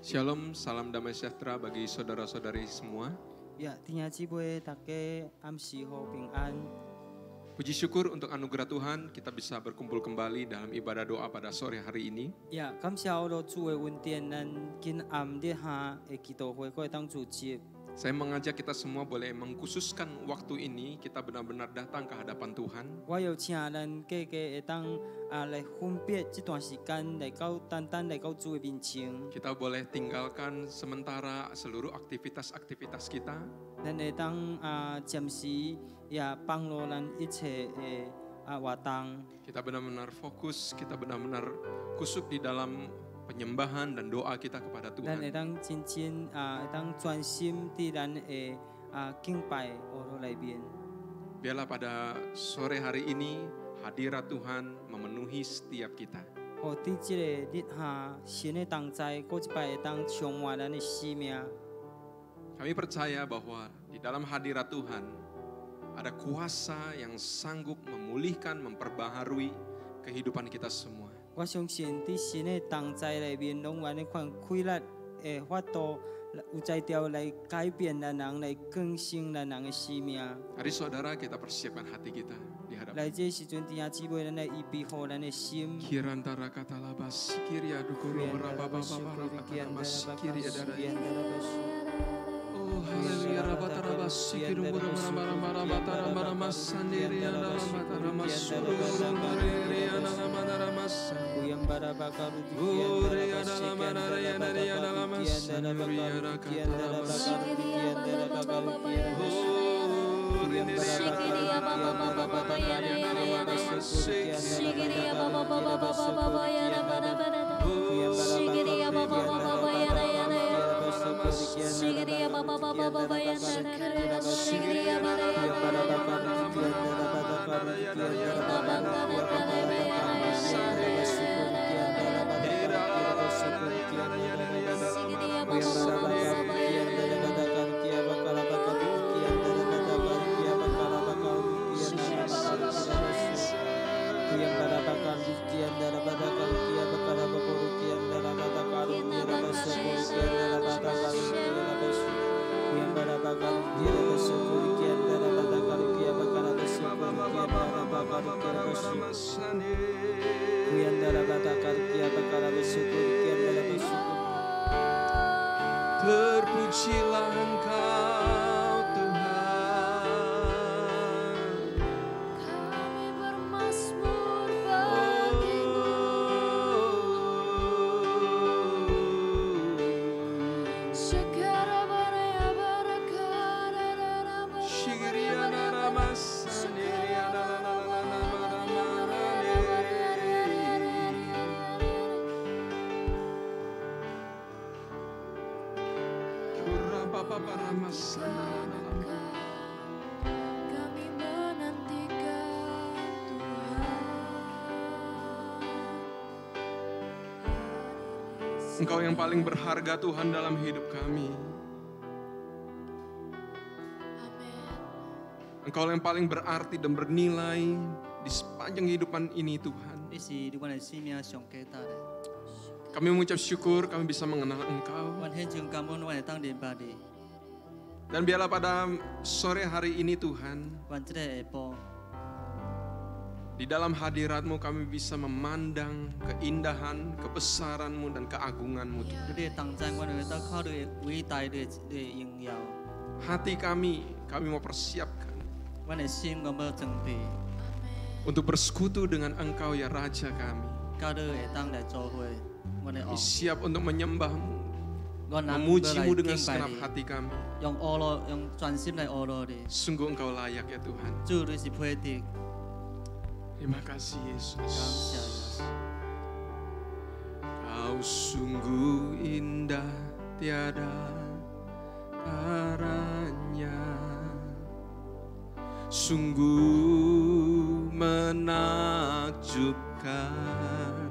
Shalom, salam damai sejahtera bagi saudara-saudari semua. Ya, tinya ciboy take amsi ho ping an. Puji syukur untuk anugerah Tuhan, kita bisa berkumpul kembali dalam ibadah doa pada sore hari ini. Ya, kamsia olo cuwe untian nan kin am de ha ekito hoi ko tang cuci. Saya mengajak kita semua boleh mengkhususkan waktu ini, kita benar-benar datang ke hadapan Tuhan. 我有请人个个当来分别这段时间来到单单来到主的面前。 Kita boleh tinggalkan sementara seluruh aktivitas-aktivitas kita. 咱会当暂时也帮助咱一切的活动。 Kita benar-benar fokus, kita benar-benar kusuk di dalam penyembahan dan doa kita kepada 咱会 Tuhan. 当真正会当专心伫咱的敬拜而内面。 Biarlah pada sore hari ini hadirat Tuhan memenuhi setiap kita. 哦，伫即个日下神的同在，搁一摆会当充满咱的生命。 Kami percaya bahwa di dalam hadirat Tuhan ada kuasa yang sanggup memulihkan, memperbaharui kehidupan kita semua. 我相信伫神的同在内面，拢有款开力的法度，有才调来改变咱人，来更新咱人的生命。 Mari saudara kita persiapkan hati kita di hadapan. 来这时阵，弟兄姊妹，咱来预备好咱的心。 Kirantara kata labas sikiri adukuro berababa mas sikiri adara. Oh haleluya rabatarabas sikiri murabaramas sandiri alamataramas sururambari alamataramas. Kuyang barabakar Uri alamanarayana alamas sandiri arakataramas. Terpujilah Engkau Tuhan. Kami bermazmur bagimu. Segera baraya barakara rama. Shigiriana ramas sandiriana Kami menantikan Tuhan. Engkau yang paling berharga Tuhan dalam hidup kami. Amin. Engkau yang paling berarti dan bernilai di sepanjang kehidupan ini Tuhan. 你是你阮的生命上价值的。 Kami mengucap syukur kami bisa mengenal Engkau. 阮献上感恩，阮会当明白你。 Dan biarlah pada sore hari ini Tuhan, 阮即个下晡， di dalam hadirat-Mu kami bisa memandang keindahan, kebesaran-Mu dan keagungan-Mu. 你的同在，阮会当考虑伟大你的荣耀。 Hati kami mau persiapkan 阮的心，阮要准备， untuk bersekutu dengan Engkau ya Raja kami. 到你会当来做伙，阮的 Kami 王。 siap untuk menyembah-Mu, 阮人要 memuji-Mu 来 dengan 敬拜 segenap 你， hati kami. 用阿罗，用专心来阿罗你。 Sungguh Engkau layak ya Tuhan. 主，你是配得， Terima kasih 感 Yesus. 谢耶稣。 Kau sungguh indah tiada taranya, sungguh menakjubkan,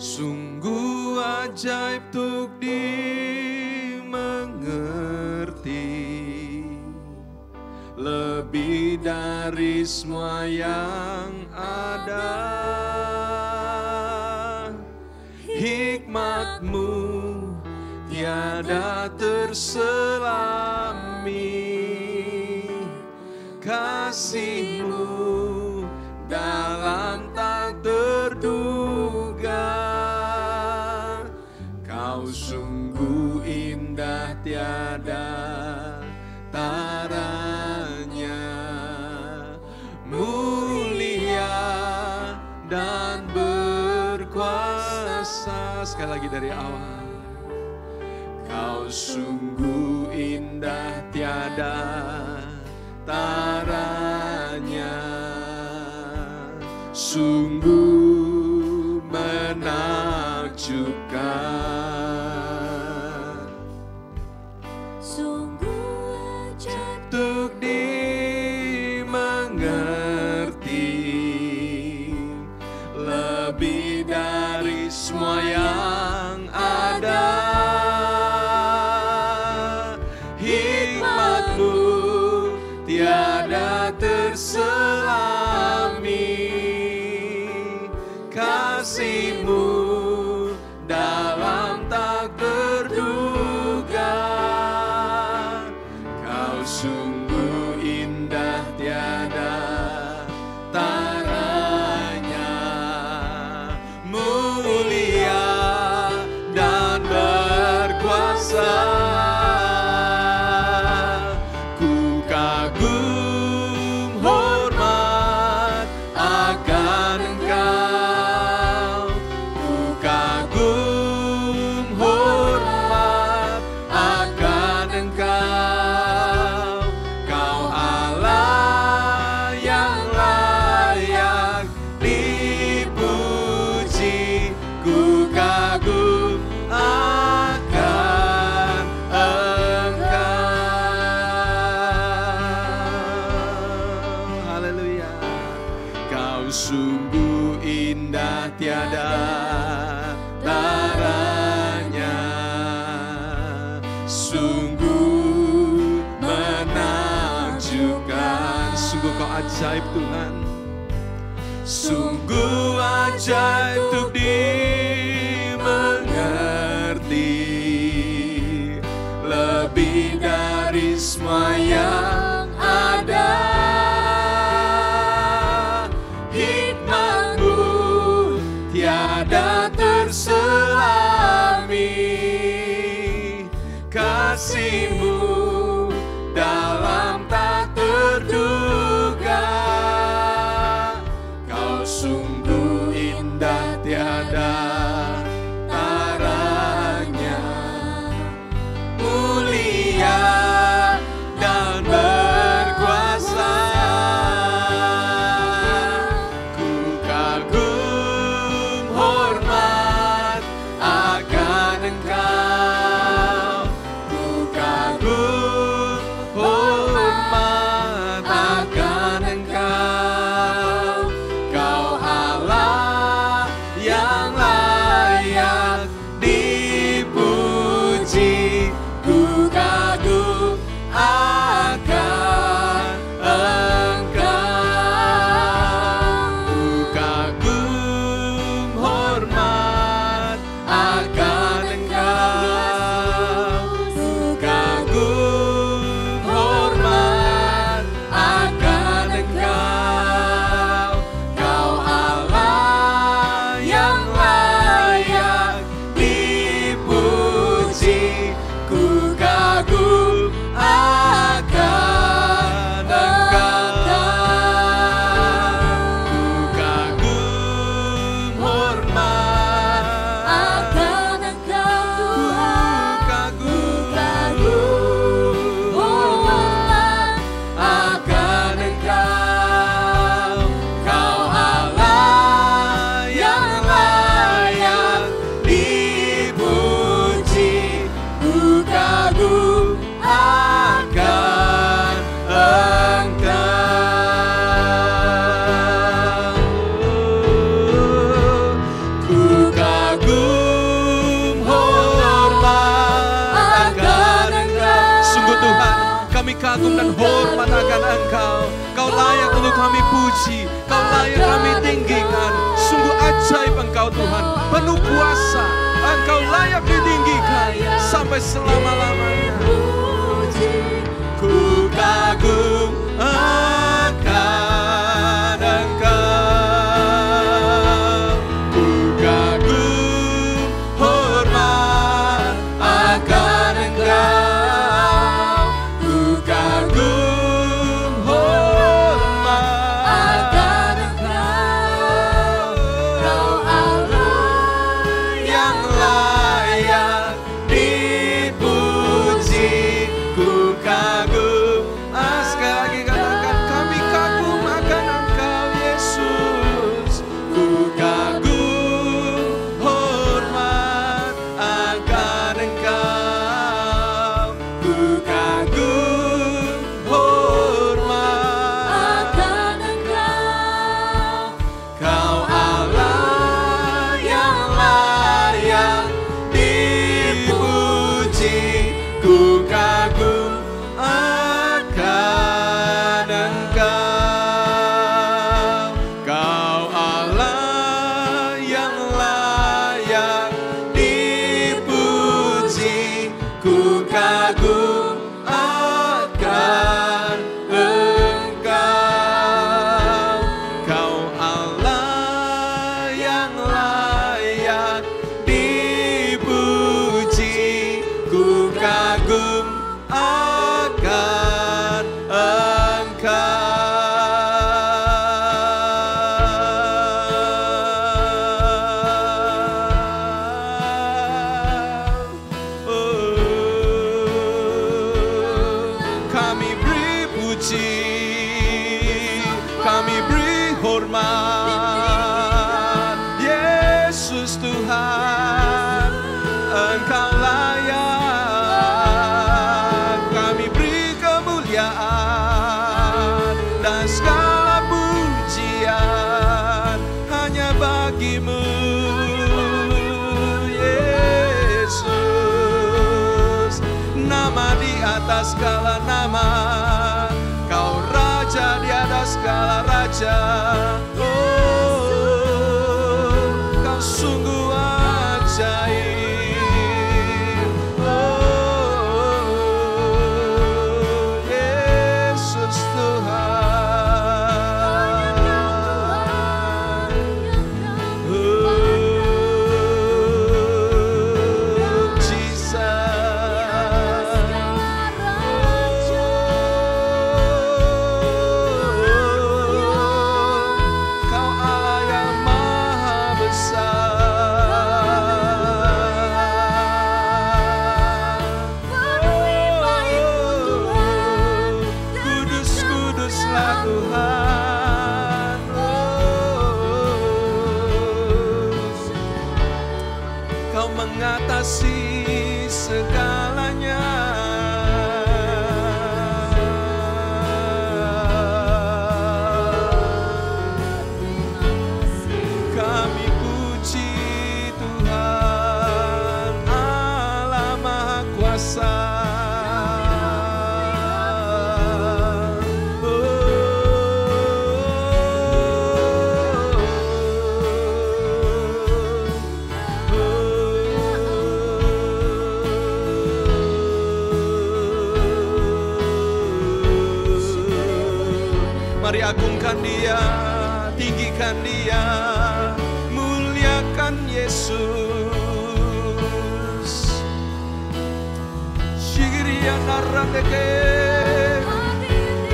sungguh ajaib untuk dimengerti, lebih dari semua yang ada. Hikmat tiada terselami. Kasih-Mu dalam tak terduga. Kau sungguh indah tiada taranya, mulia dan berkuasa. Sekali lagi dari awal. Kau sungguh indah tiada taranya, sungguh menakjubkan. Sungguh ajaib Untuk dimengerti, lebih dari semua yang ada. Hikmat-Mu tiada terselami. Kasih-Mu dalam tak terduga. Kau sungguh indah tiada taranya, mulia dan berkuasa. Ku kagum hormat akan Engkau. Ku kagum hormat akan Engkau. Kau Allah yang layak dipuji. Ku kagum akan Engkau. Haleluya. Kau sungguh indah tiada taranya, sungguh menakjubkan. Sungguh Kau ajaib Tuhan, sungguh ajaib untuk dimengerti, lebih dari semua yang ada. Hikmat-Mu tiada terselami. Kasih-Mu dalam tak terduga. Kau sungguh indah tiada taranya, mulia dan berkuasa. Ku kagum hormat akan Engkau. Ku kagum hormat akan Engkau. Kau Allah yang layak dipuji. Ku kagum akan Engkau. Ku kagum hormat akan Engkau. Ku kagum hormat akan Engkau. Kau Allah yang layak dipuji. Ku kagum akan Engkau. Ku kagum hormat akan Engkau Tuhan. kagum Hormat akan Engkau. Kau Allah yang layak dipuji. Ku kagum akan Engkau. Ku kagum hormat akan Engkau. Sungguh Tuhan, kami kagum dan hormat akan Engkau. Kau layak untuk kami puji, Kau layak kami tinggikan. Sungguh ajaib Engkau Tuhan, penuh kuasa, Engkau layak ditinggikan sampai selama-lamanya. Ku kagum akan Engkau, ku kagum hormat akan Engkau, ku kagum hormat akan Engkau, Kau Allah yang layak dipuji. Ku kagum, sekali lagi katakan, kami kagum akan Engkau Yesus. Ku kagum hormat akan Engkau, ku kagum hormat akan Engkau, Kau Allah yang layak dipuji. Ku kagum akan Engkau, Kau Allah yang layak dipuji. Ku kagum akan Engkau, Kau Allah yang layak dipuji. Ku kagum akan Engkau. Kami beri puji, kami beri hormat, Yesus Tuhan, Engkau layak. Kami beri kemuliaan dan segala pujian hanya bagi-Mu, Yesus. Nama di atas segala nama, Kau Raja di atas segala raja. Oh, Kau sungguh ajaib. Oh, Yesus Tuhan. Oh, Kau Allah yang maha besar. Kudus, kuduslah Tuhan. Kau mengatasi segalanya. Kami puji Tuhan Allah Maha Kuasa. Mari agungkan Dia, tinggikan Dia, muliakan Yesus. Shigiria narateke,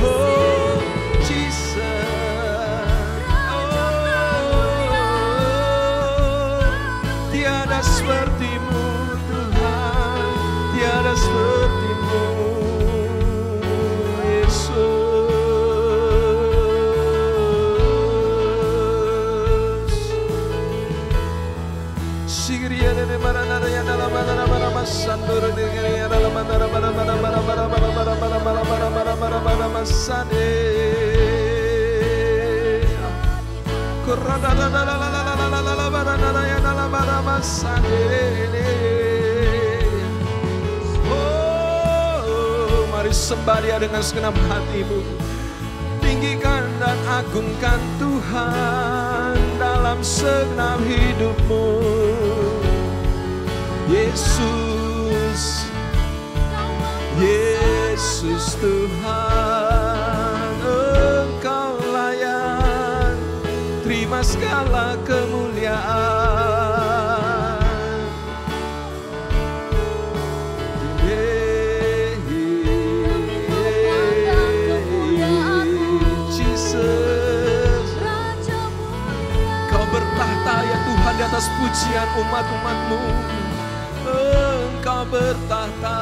oh Jesus, oh tiada seperti-Mu Tuhan, tiada seperti-Mu Yesus. Oh, mari sembah Dia dengan segenap hatimu. Tinggikan dan agungkan Tuhan dalam segenap hidupmu. Yesus, Yesus Tuhan, Engkau layak terima segala kemuliaan. Jesus, Kau bertahta ya Tuhan di atas pujian umat-umat-Mu. Engkau bertahta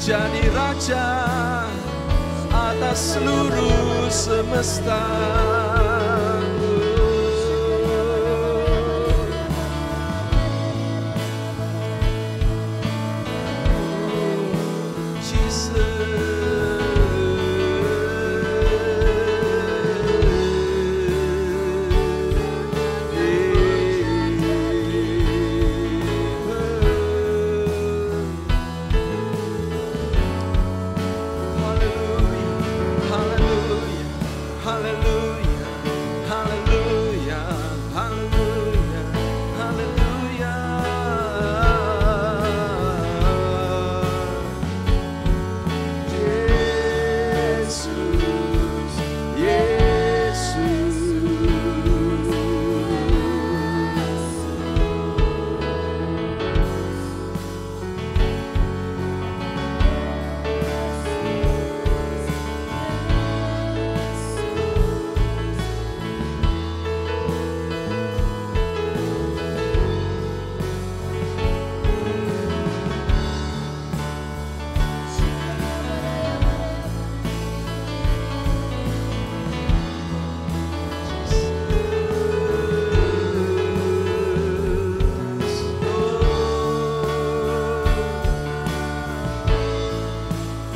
jadi raja atas seluruh semesta.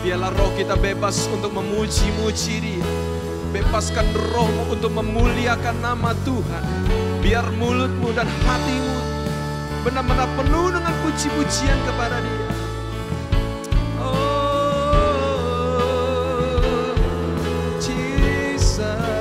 Biarlah roh kita bebas untuk memuji-muji Dia. Bebaskan rohmu untuk memuliakan nama Tuhan. Biar mulutmu dan hatimu benar-benar penuh dengan puji-pujian kepada Dia. Oh, Jesus.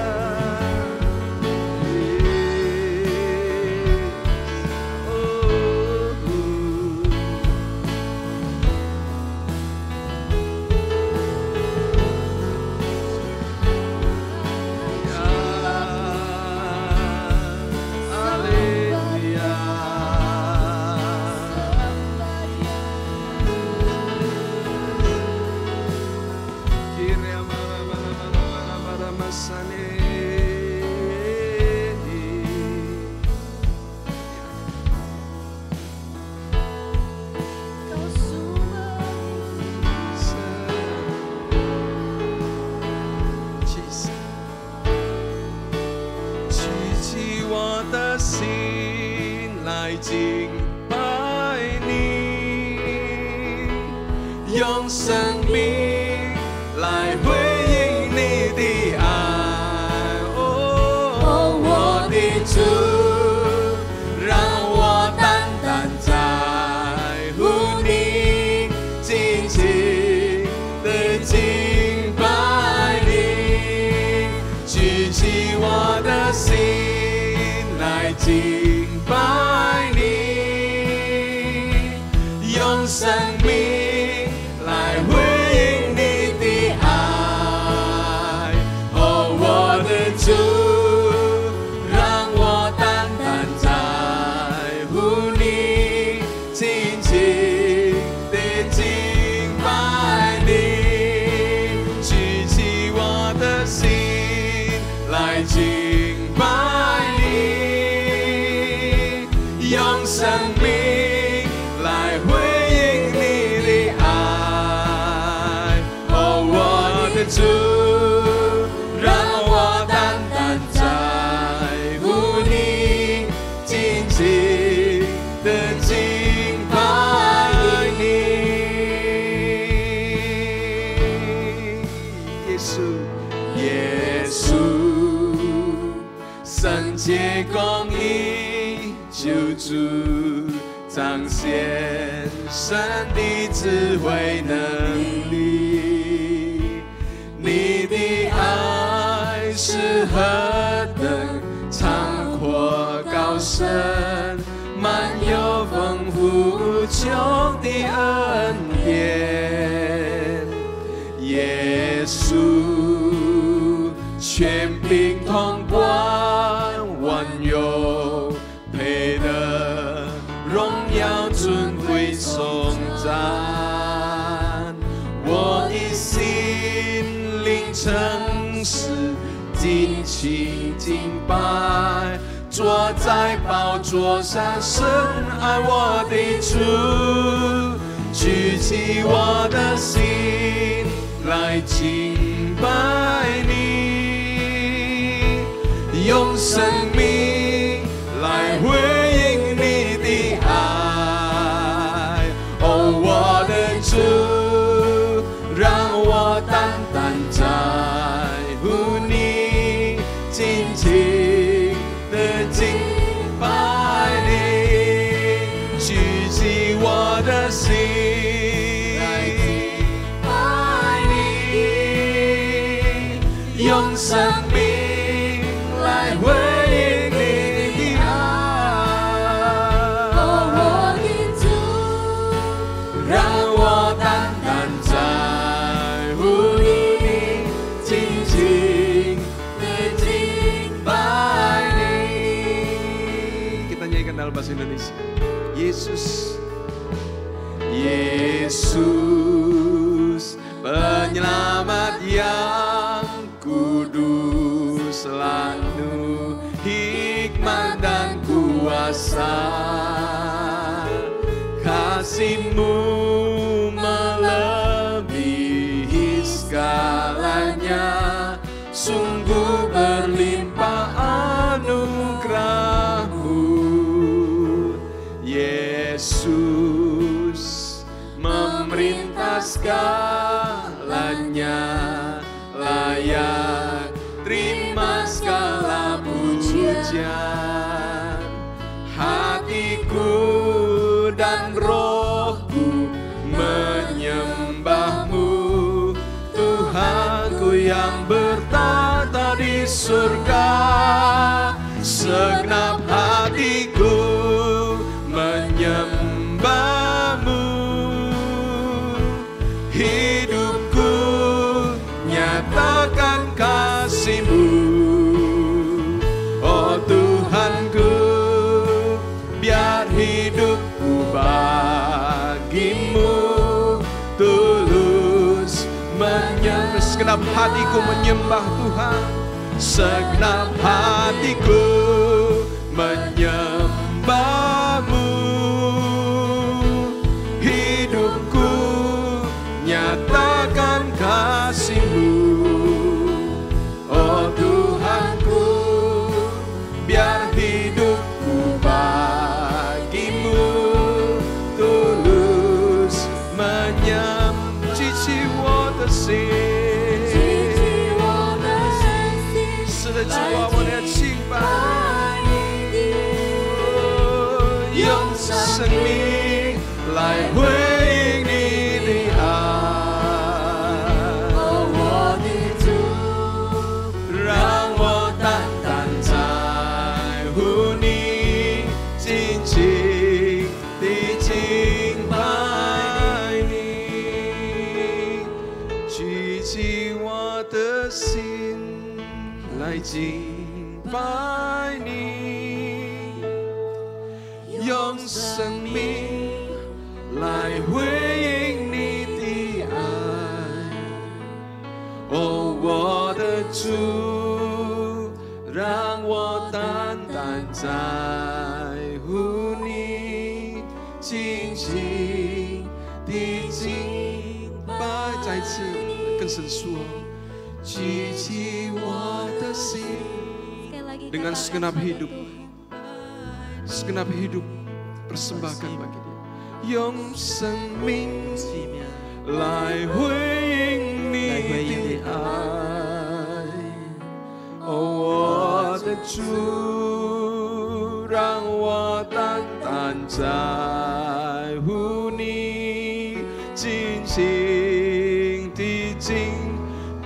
满有丰富。救的恩典。耶稣权柄统管万有，配得荣耀尊贵颂赞。我的心灵诚实，尽情敬拜，坐在宝座上，深爱我的主，举起我的心来敬拜你，用生命来回应你的爱。哦，我的主，让我单单在乎你，紧紧的敬拜你，举起我的心来敬拜你，用生命来回应你的爱。哦，我的主，让我单单在乎你，紧紧的敬拜你。Kita nyanyikan dalam bahasa Indonesia. Yesus, Yesus, penyelamat yang kudus, selalu hikmat dan kuasa. Kasih-Mu melebihi segalanya, sungguh berlimpah anugerah-Mu. Yesus memerintah segalanya, layak terima segala pujian. Hatiku dan rohku menyembah-Mu, Tuhanku yang bertata di surga. Segenap hatiku menyembah-Mu, hidupku nyatakan kasih-Mu. Oh Tuhanku, biar hidupku bagi-Mu tulus menyembah. Segenap hatiku menyembah Tuhan, segenap hatiku menyembah-Mu, hidupku nyatakan kasih-Mu. Oh Tuhanku, biar hidupku bagi-Mu tulus menyembah. 举起我的心，是的，主啊，我要敬拜你，用生命来回应你的爱。哦，我的主，让我单单在乎你，紧紧地敬拜你，举起我的心来敬拜你，用生命来回应你的爱。哦，我的主，让我单单在乎你，紧紧地敬拜。再一次跟神说，举起我的心。Dengan segenap hidup persembahkan bagi Dia， 用生命来回应你的爱。哦，我的主，让我单单在乎你，紧紧地敬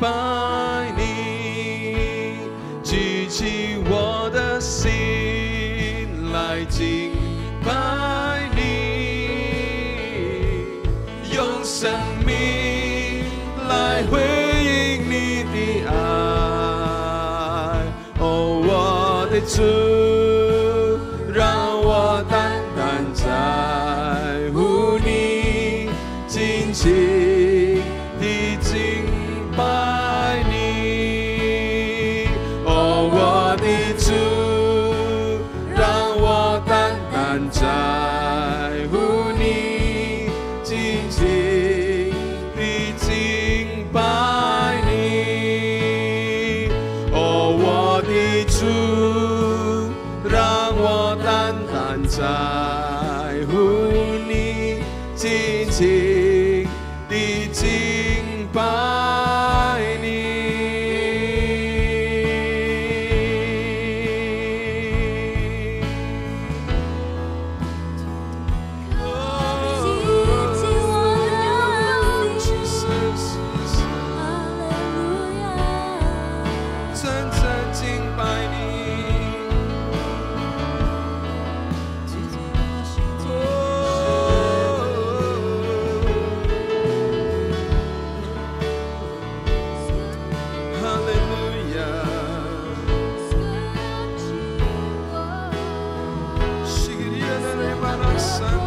拜你，举起我的心来敬拜你，拜你。哦，我的主，让我单单在乎你，静静地敬拜你。哦，我的主，让我单单在乎你，静静地敬拜你。真正敬拜你。哈利路亚。西里亚那里马拉萨里。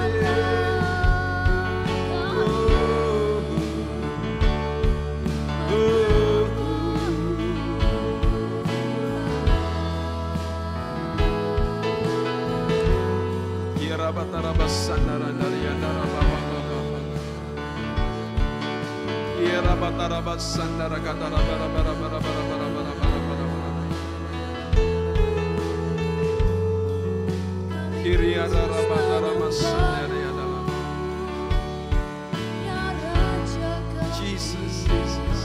Jesus, Jesus.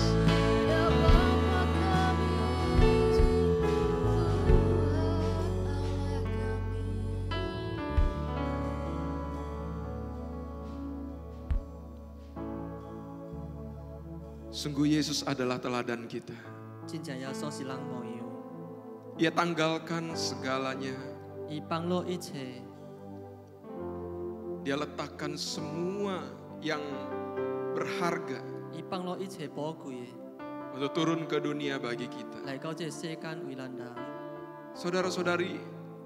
Sungguh Yesus adalah teladan kita. 真正耶稣是人模样， Ia tanggalkan segalanya. 伊放落一切， Dia letakkan semua yang berharga 伊放落一切宝贵的， untuk turun ke dunia bagi kita. 来到这世间为咱人。 Saudara-saudari,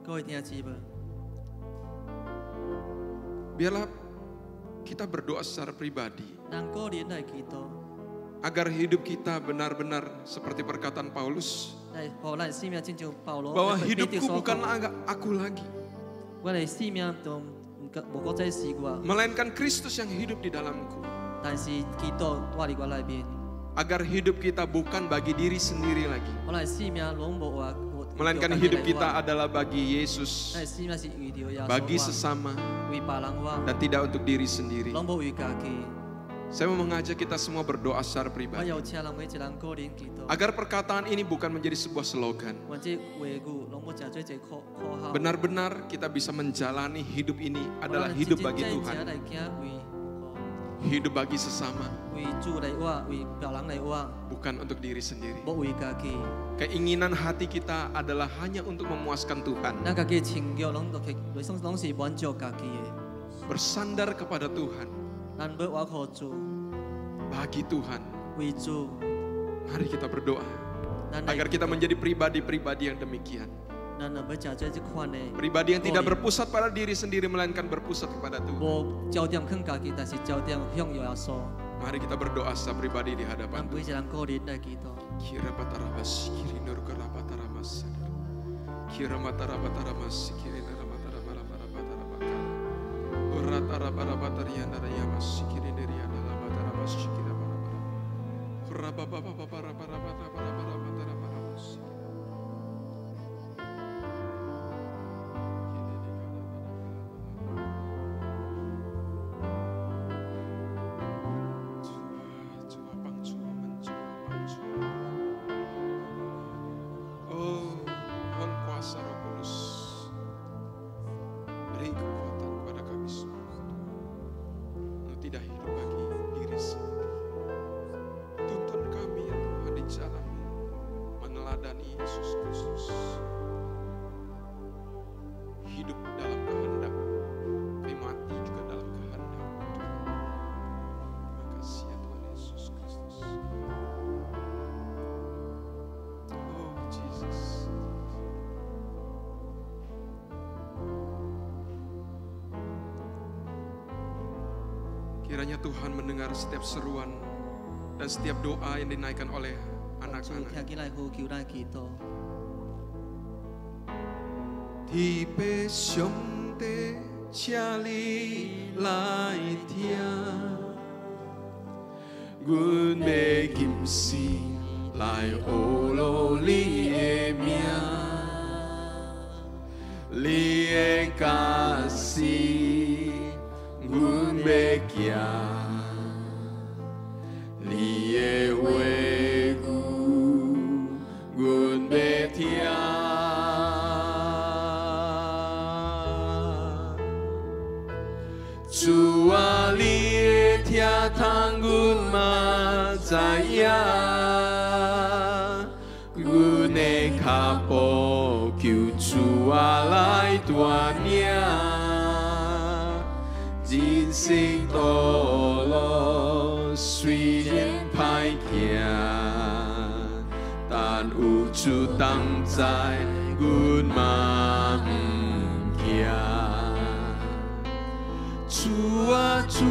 各位听姊妹， biarlah kita berdoa secara pribadi 咱个人来祈祷， agar hidup kita benar-benar seperti perkataan Paulus, 来互咱生命亲像保罗 bahwa 彼得 hidupku 所 bukanlah 讲， aku lagi, 我的生命都无过再是我， melainkan Kristus yang hidup di dalamku. 但是基督活伫我内面， Agar hidup kita bukan bagi diri sendiri lagi, 我的生命拢无我， melainkan hidup kita adalah bagi Yesus, 咱的生命是为着耶 bagi 稣 sesama, 为别人活， dan tidak untuk diri sendiri. 拢无为家己。 Saya mau mengajak kita semua berdoa secara 我 pribadi, 邀请咱每一人个人祈祷， agar perkataan ini bukan menjadi sebuah slogan. 阮这话语拢无成做一个口号。 Benar-benar kita bisa menjalani hidup ini adalah hidup bagi Tuhan, 来行为 hidup bagi sesama, 为主来活，为别人来活， bukan untuk diri sendiri. 无为家己。 Keinginan hati kita adalah hanya untuk memuaskan Tuhan, 咱家己的情欲拢拢是满足家己的， bersandar kepada Tuhan, 咱要活靠主， bagi Tuhan. 为主， Mari kita berdoa 咱 agar kita menjadi pribadi-pribadi yang demikian. 咱要成做这款的， Pribadi yang tidak berpusat pada diri sendiri melainkan berpusat kepada Tuhan. 无焦点看家己，但是焦点向耶稣。 Mari kita berdoa secara pribadi di 咱 hadapan 每 Tuhan. 一人个人来祈祷。 Kira pataramas kiri nur kerapataramas. Kira matarabataramas kiri naramataramataramataramatara. Uratarabatariyanarayamas kiri niriyanamataramas kiri barabara. Kurababababarabataramataramataramataramas. Oh, mohon kuasa Roh Kudus, beri kekuatan kepada kami semua untuk tidak hidup bagi diri sendiri. Tuntun kami ya Tuhan di jalan-Mu, meneladani Yesus Kristus, hidup dalam kehendak, tapi mati juga dalam kehendak Tuhan. Terima kasih ya Tuhan Yesus Kristus. Oh Jesus. Kiranya Tuhan mendengar setiap seruan dan setiap doa yang dinaikkan oleh 主 anak-anak. 聽見嚟呼叫咱祈禱。 天父上帝，請你來聽，阮要今世來學路你的名，你的教示，阮要行，你的話語，阮要聽。 主啊，你的聽通阮嘛知影，阮的腳步求主啊來帶領，人生道路雖然歹行，但有主同在，阮嘛毋驚。 主啊，主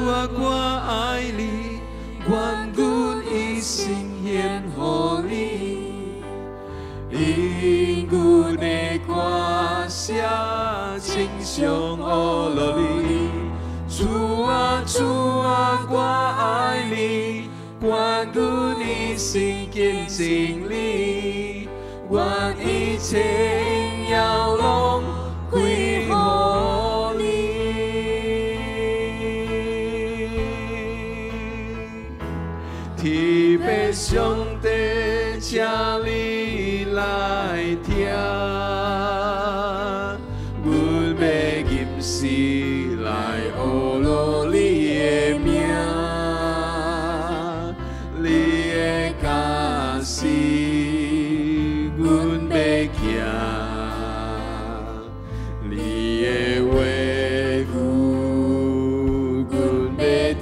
啊，我愛你，願阮一生獻予你，因阮的歌聲稱頌學路你。主啊，主啊，我愛你，願阮一生見證你，願一切榮耀攏歸予。 天父上帝，請你來聽，阮要今世來學路你的名，你的教示，阮要行，你的話語，阮要聽。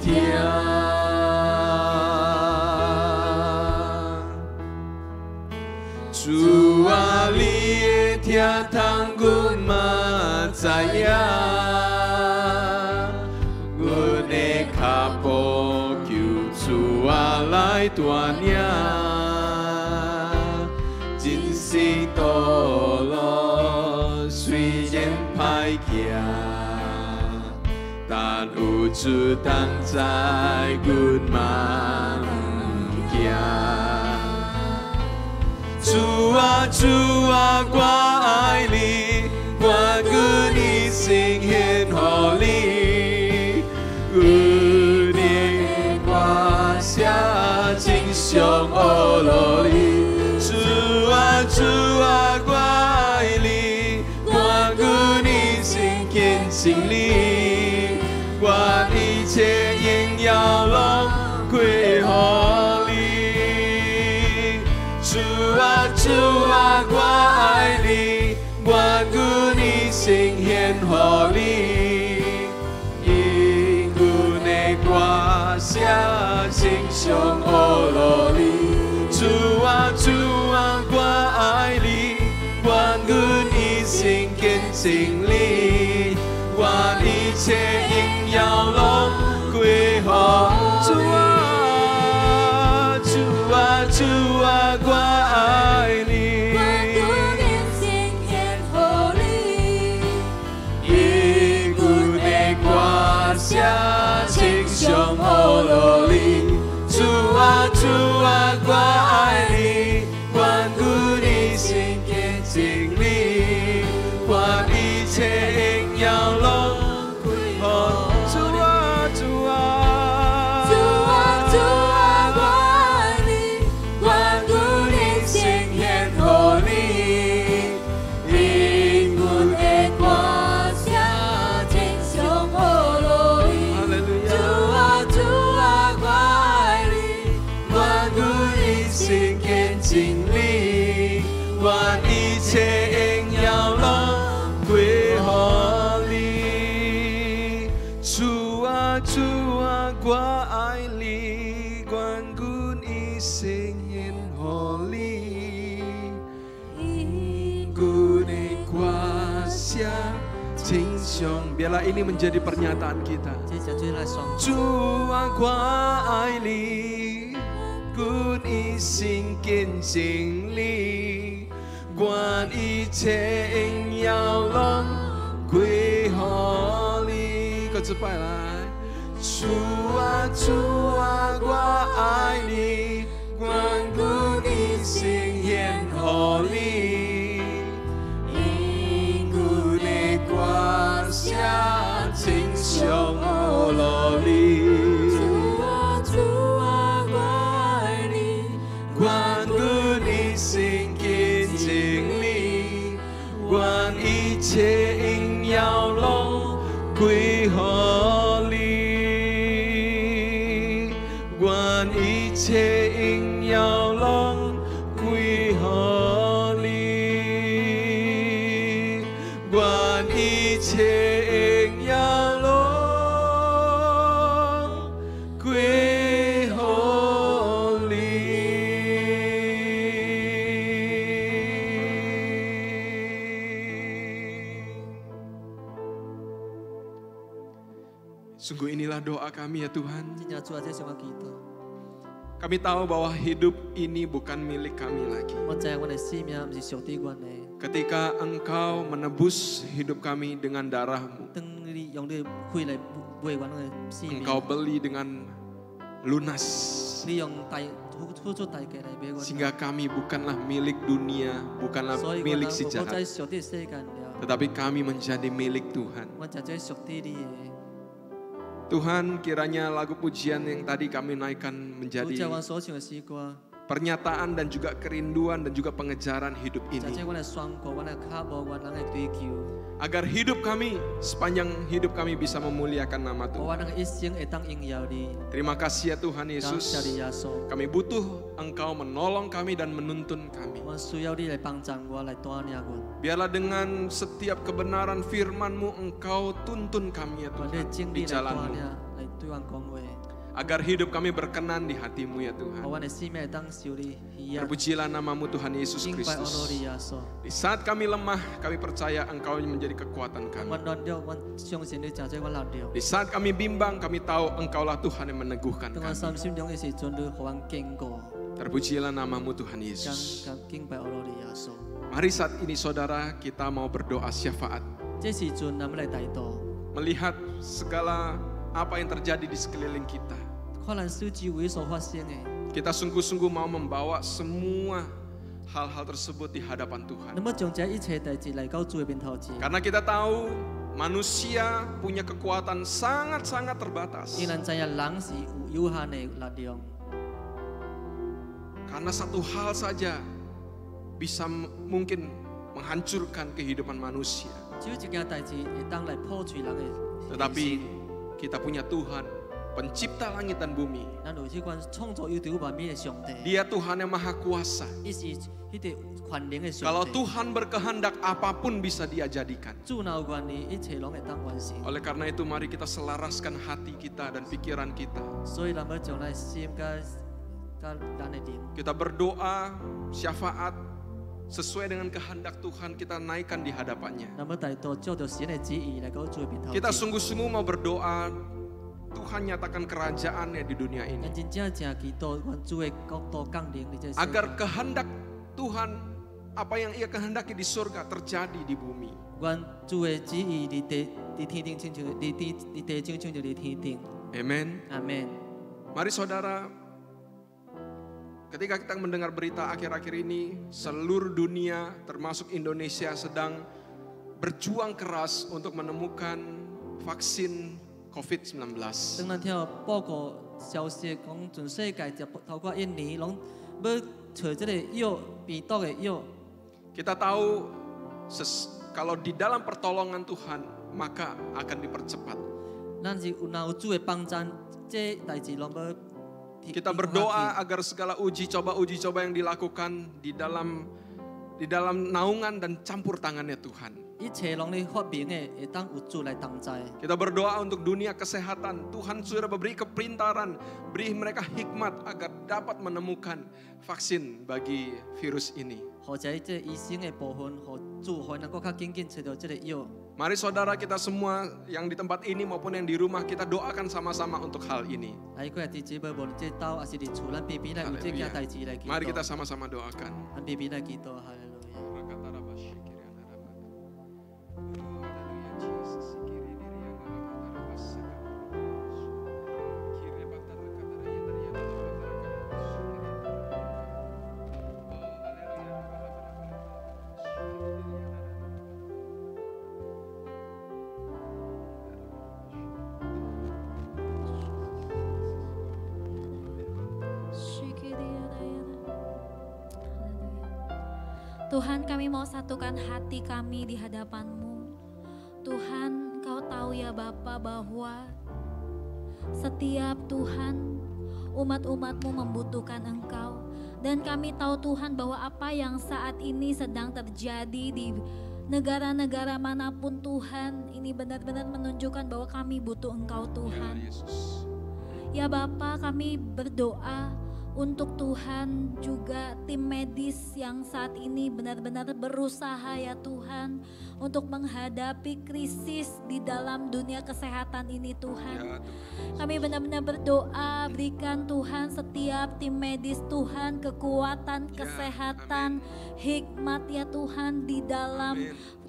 主啊，你的聽通阮嘛知影，阮的腳步求主啊來帶領，人生道路雖然歹行，但有主同在，阮嘛毋驚。 主啊，主啊，我愛你，願阮一生獻予你，阮的歌聲稱頌學路你。主啊，主啊，我愛你，願阮一生見證你，願一切榮耀攏歸予你。 主啊，我愛你，願阮一生獻予你，因阮的歌聲稱頌學路你。主啊，主啊，我愛你，願阮一生見證你，願一切榮耀攏歸予主啊，主啊，主啊，我愛你。 聲稱頌學路你，主啊，主啊，我愛你，願阮一生見證你，願一切榮耀攏歸予主啊，主啊，主啊，主啊，我愛你，願阮一生獻予你，因阮的歌聲稱頌學路。 經歷，願一切榮耀攏歸予你。主啊，主啊，我愛你，願阮一生獻予你。阮的歌聲稱頌，biarlah ini menjadi pernyataan kita. 這就最來雙。 主啊，我愛你。顾你心跟经历，愿一切应要拢归乎你。各自拜来，主啊主啊，我爱你，愿顾你心献乎你，因顾你光下亲像我落你。愿顾你心跟经历，愿一切应要拢归乎你，愿一切应要拢归乎你，愿一切应要拢归乎你。Sungguh inilah doa kami ya Tuhan. 真正主啊，这是我祈祷。 Kami tahu bahwa hidup ini bukan milik kami lagi. 我知我的生命不是上帝阮的， Ketika Engkau menebus hidup kami dengan darah-Mu, 当你用你的血来买阮的生命， Engkau beli dengan lunas. 你用付出代价来买阮。 Sehingga kami bukanlah milik dunia, bukanlah 所以 milik 我 si 在 jahat. 上帝世间了， Tetapi kami menjadi milik Tuhan. 我真正上帝你的。 Tuhan, kiranya lagu pujian yang tadi kami naikkan 主 menjadi 叫我所唱的诗歌， pernyataan dan juga kerinduan dan juga pengejaran hidup 真 ini. 正我的宣告，我的渴望，我人的追求， Agar hidup kami, sepanjang hidup kami bisa memuliakan nama 我 Tuhan. 人的一生会当荣耀你。 Terima kasih ya Tuhan 感谢 Yesus. 你耶稣， Kami butuh Engkau menolong kami dan menuntun kami. 我需要你来帮助我，来带领我。 Biarlah dengan setiap kebenaran firman-Mu Engkau tuntun kami ya 我的 Tuhan 经 di 历来带 jalan-Mu. 领，来对我讲话， Agar hidup kami berkenan di hati-Mu ya 我 Tuhan. 我的生命会当受你喜爱， Terpujilah nama-Mu Tuhan Yesus 敬拜 Kristus. 你耶稣。 Di saat kami lemah, kami percaya Engkau menjadi kekuatan 我 kami. 软弱，我相信你真正我力量。 Di saat kami bimbang, kami tahu Engkaulah Tuhan yang meneguhkan 当我 kami. 心中的时阵，你互我坚固， Terpujilah nama-Mu Tuhan 感 Yesus. 感敬拜你耶稣。 Mari saat ini saudara, kita mau berdoa syafaat. 这时阵，咱们来祷告， Melihat segala apa yang terjadi di sekeliling kita. 看咱手周围所发生的， Kita sungguh-sungguh mau membawa semua hal-hal tersebut di hadapan Tuhan. 咱们将这一切代志来到主的面头前。 Karena kita tahu manusia punya kekuatan sangat-sangat terbatas. 因咱知影人是有有限的力量， Karena satu hal saja bisa mungkin menghancurkan kehidupan manusia. 只有一件代志会当来破除人的人 Tetapi 生。 kita punya Tuhan, pencipta langit dan bumi. 咱有这款创造宇宙万物的上帝， Dia Tuhan yang maha kuasa. 伊是迄个权能的上 Kalau 帝。 Tuhan berkehendak, apapun bisa Dia jadikan. 主若有愿意，一切拢会当完成。 Oleh karena itu mari kita selaraskan hati kita dan pikiran kita. 所以咱要将咱心甲咱的灵， Kita berdoa, syafaat, sesuai dengan kehendak Tuhan kita naikkan di hadapannya. 咱要带到照着神的旨意来到主的面头 Kita 前。 sungguh-sungguh mau berdoa, Tuhan nyatakan kerajaannya di dunia 咱 ini. 真正正祈祷，愿主的国度降临伫这世 Agar 界。 kehendak Tuhan, apa yang Ia kehendaki di surga terjadi di bumi. 愿主的旨意伫地伫天顶，亲像伫地上，亲像伫天顶。 Amen. 阿门。 Mari saudara, ketika kita mendengar berita akhir-akhir ini, seluruh dunia termasuk Indonesia sedang berjuang keras untuk menemukan vaksin COVID-19. 当咱听到报告消息讲，全世界就透过1年，拢要找这个药病毒的药。 Kita tahu kalau di dalam pertolongan Tuhan, maka akan dipercepat. 咱是有若有主的帮助，这代志拢要。 Kita berdoa agar segala uji coba yang dilakukan di dalam naungan dan campur tangannya Tuhan. 一切拢咧发明的，会当有主来同在。 Kita berdoa untuk dunia kesehatan. Tuhan sudah memberi keperintaran, beri mereka hikmat agar dapat menemukan vaksin bagi virus ini. 或者这医生的部分，互主，互咱搁较紧紧找到这个药。Mari saudara kita semua yang di tempat ini maupun yang di rumah kita doakan sama-sama untuk hal ini. 喺嗰日弟姊妹無論即係兜，還是連厝，咱邊邊嚟為即係家弟子嚟祈禱。 Mari kita sama-sama doakan. 咱邊邊嚟祈禱，哈利路亞。 Tuhan, kami mau satukan hati kami di hadapan-Mu. Tuhan, Engkau tahu ya Bapa bahwa setiap Tuhan umat-umat-Mu membutuhkan Engkau. Dan kami tahu Tuhan bahwa apa yang saat ini sedang terjadi di negara-negara manapun Tuhan, ini benar-benar menunjukkan bahwa kami butuh Engkau Tuhan. Ya Bapa, kami berdoa untuk Tuhan juga tim medis yang saat ini benar-benar berusaha ya Tuhan untuk menghadapi krisis di dalam dunia kesehatan ini Tuhan. Kami benar-benar berdoa, berikan Tuhan setiap tim medis Tuhan kekuatan, kesehatan, hikmat ya Tuhan di dalam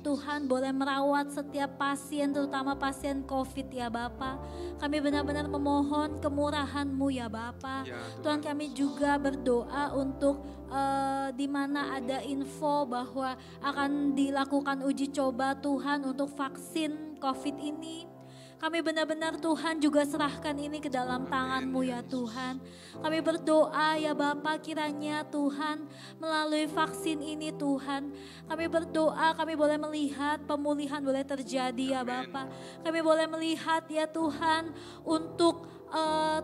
Tuhan boleh merawat setiap pasien, terutama pasien COVID ya Bapa. Kami benar-benar memohon kemurahan-Mu ya Bapa. Tuhan, kami juga berdoa untuk di mana ada info bahwa akan dilakukan uji coba Tuhan untuk vaksin COVID ini. Kami benar-benar Tuhan juga serahkan ini ke dalam tangan-Mu ya Tuhan. Kami berdoa ya Bapa, kiranya Tuhan melalui vaksin ini Tuhan. Kami berdoa kami boleh melihat pemulihan boleh terjadi ya Bapa. Kami boleh melihat ya Tuhan untuk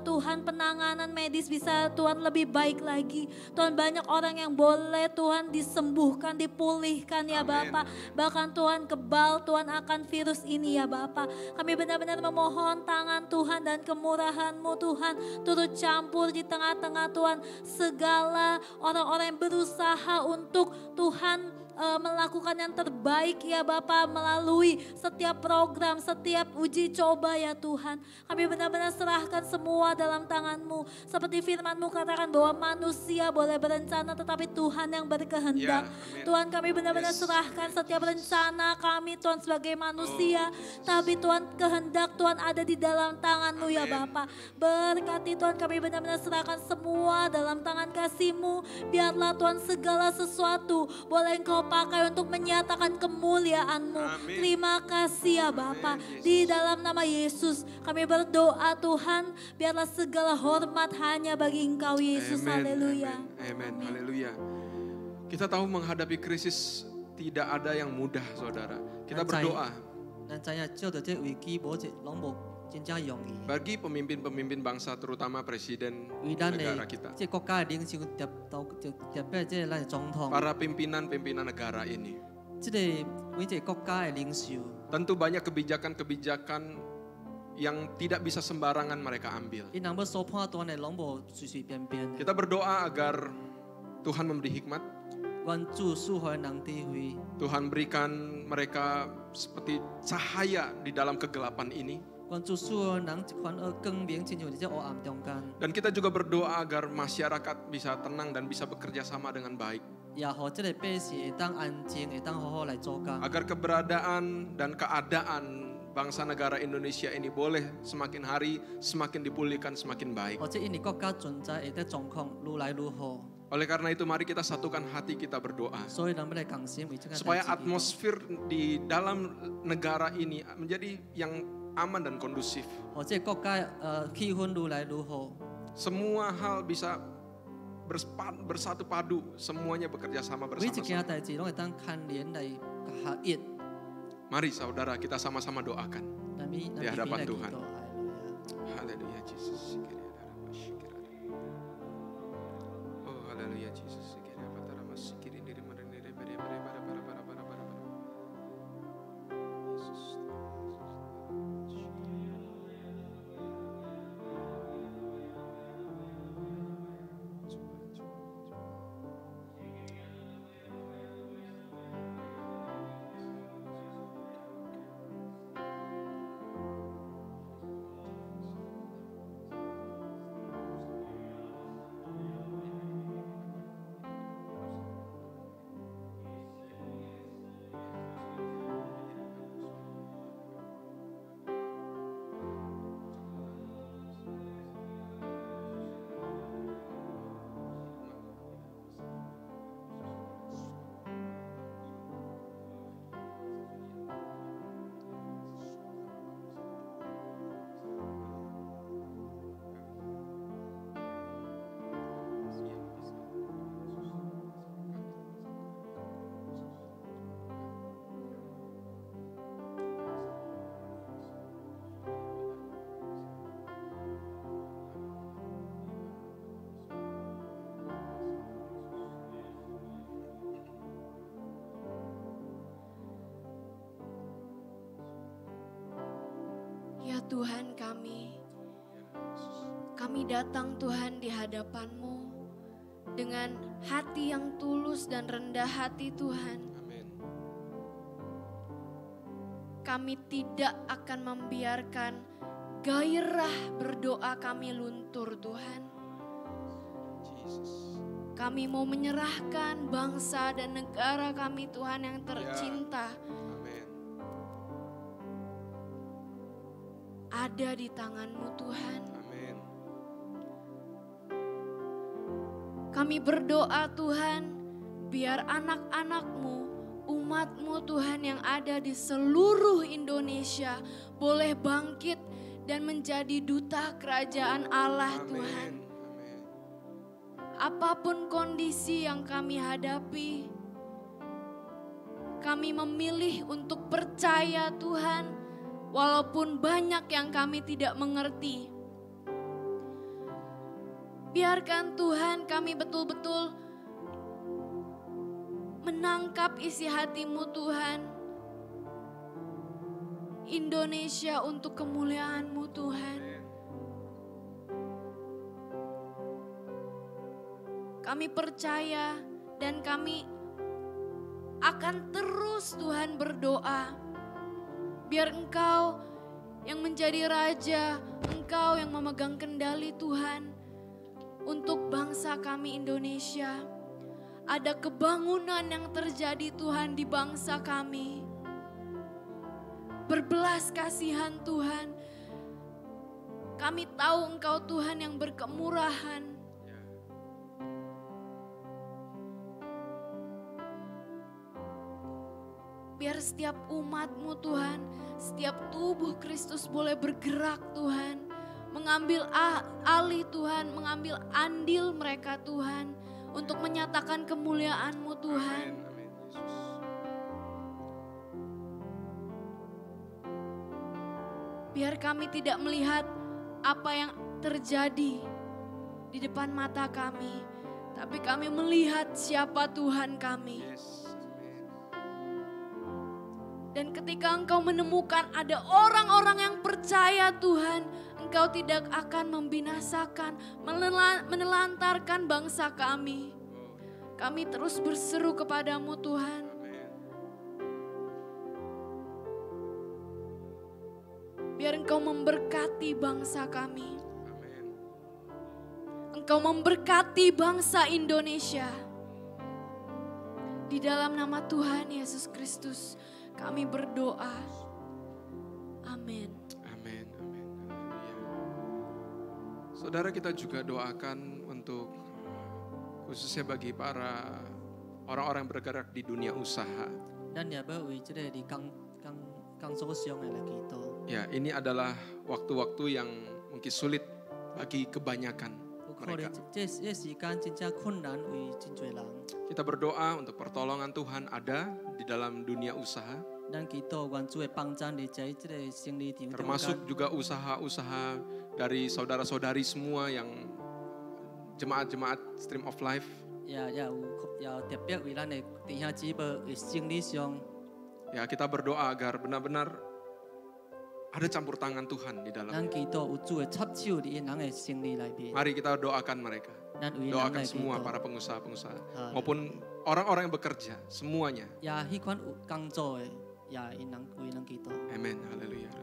Tuhan penanganan medis bisa Tuhan lebih baik lagi. Tuhan banyak orang yang boleh Tuhan disembuhkan, dipulihkan ya Bapa. Bahkan Tuhan kebal Tuhan akan virus ini ya Bapa. Kami benar-benar memohon tangan Tuhan dan kemurahan-Mu Tuhan turut campur di tengah-tengah Tuhan segala orang-orang yang berusaha untuk Tuhan melakukan yang terbaik ya Bapa melalui setiap program, setiap uji coba ya Tuhan. Kami benar-benar serahkan semua dalam tangan-Mu. Seperti firman-Mu katakan bahwa manusia boleh berencana tetapi Tuhan yang berkehendak. Tuhan, kami benar-benar serahkan setiap rencana kami Tuhan sebagai manusia. Tapi Tuhan kehendak Tuhan ada di dalam tangan-Mu ya Bapa. Berkati Tuhan, kami benar-benar serahkan semua dalam tangan kasih-Mu. Biarlah Tuhan segala sesuatu boleh Engkau pakai untuk menyatakan kemuliaan-Mu. Terima kasih ya Bapa. Di dalam nama Yesus kami berdoa Tuhan, biarlah segala hormat hanya bagi Engkau Yesus. Haleluya. Amin. Haleluya. Kita tahu menghadapi krisis tidak ada yang mudah saudara. Kita berdoa. Bagi pemimpin-pemimpin bangsa terutama presiden negara kita. Para pimpinan-pimpinan negara ini. Tentu banyak kebijakan-kebijakan yang tidak bisa sembarangan mereka ambil. Kita berdoa agar Tuhan memberi hikmat. Tuhan berikan mereka seperti cahaya di dalam kegelapan ini. Dan kita juga berdoa agar masyarakat bisa tenang dan bisa bekerja sama dengan baik. Agar keberadaan dan keadaan bangsa negara Indonesia ini boleh semakin hari semakin dipulihkan, semakin baik. Oleh karena itu mari kita satukan hati kita berdoa. Supaya atmosfer di dalam negara ini menjadi yang aman dan kondusif. Semua hal bisa bersatu padu, semuanya bekerja sama bersama-sama. Mari saudara kita sama-sama doakan di hadapan Tuhan. Haleluya Yesus. Oh haleluya Yesus. Tuhan kami datang Tuhan di hadapan-Mu dengan hati yang tulus dan rendah hati Tuhan. Amin. Kami tidak akan membiarkan gairah berdoa kami luntur Tuhan. Jesus. Kami mau menyerahkan bangsa dan negara kami Tuhan yang tercinta. Amin. Ada di tangan-Mu Tuhan. Amin. Kami berdoa Tuhan, biar anak-anak-Mu, umat-Mu Tuhan yang ada di seluruh Indonesia boleh bangkit dan menjadi duta kerajaan Allah Tuhan. Amin. Amin. Apapun kondisi yang kami hadapi, kami memilih untuk percaya Tuhan, walaupun banyak yang kami tidak mengerti. Biarkan Tuhan kami betul-betul menangkap isi hati-Mu Tuhan. Indonesia untuk kemuliaan-Mu Tuhan. Kami percaya dan kami akan terus Tuhan berdoa. Biar Engkau yang menjadi Raja, Engkau yang memegang kendali Tuhan. Untuk bangsa kami Indonesia, ada kebangunan yang terjadi Tuhan di bangsa kami. Berbelas kasihan Tuhan. Kami tahu Engkau Tuhan yang berkemurahan. Biar setiap umat-Mu Tuhan, setiap tubuh Kristus boleh bergerak Tuhan. Mengambil alih Tuhan, mengambil andil mereka Tuhan. Untuk menyatakan kemuliaan-Mu Tuhan. Amin. Amin. Yesus. Biar kami tidak melihat apa yang terjadi di depan mata kami. Tapi kami melihat siapa Tuhan kami. Yes. Amin. Dan ketika Engkau menemukan ada orang-orang yang percaya Tuhan, Engkau tidak akan membinasakan, menelantarkan bangsa kami. Kami terus berseru kepadamu Tuhan. Amin. Biar Engkau memberkati bangsa kami. Amin. Engkau memberkati bangsa Indonesia. Di dalam nama Tuhan Yesus Kristus kami berdoa. Amin. Amin. Amin. Haleluya. Saudara, kita juga doakan untuk khususnya bagi para orang-orang yang bergerak di dunia usaha. Dan ya bawi jadi di kang sosial yang lagi itu. Ya, ini adalah waktu-waktu yang mungkin sulit bagi kebanyakan mereka. Kita berdoa untuk pertolongan Tuhan ada di dalam dunia usaha. Termasuk juga usaha-usaha dari saudara-saudari semua yang jemaat-jemaat Stream of Life. Ya, kita berdoa agar benar-benar ada campur tangan Tuhan di dalam. Mari kita doakan mereka. Doakan semua para pengusaha-pengusaha maupun orang-orang yang bekerja, semuanya. Amin. Haleluya.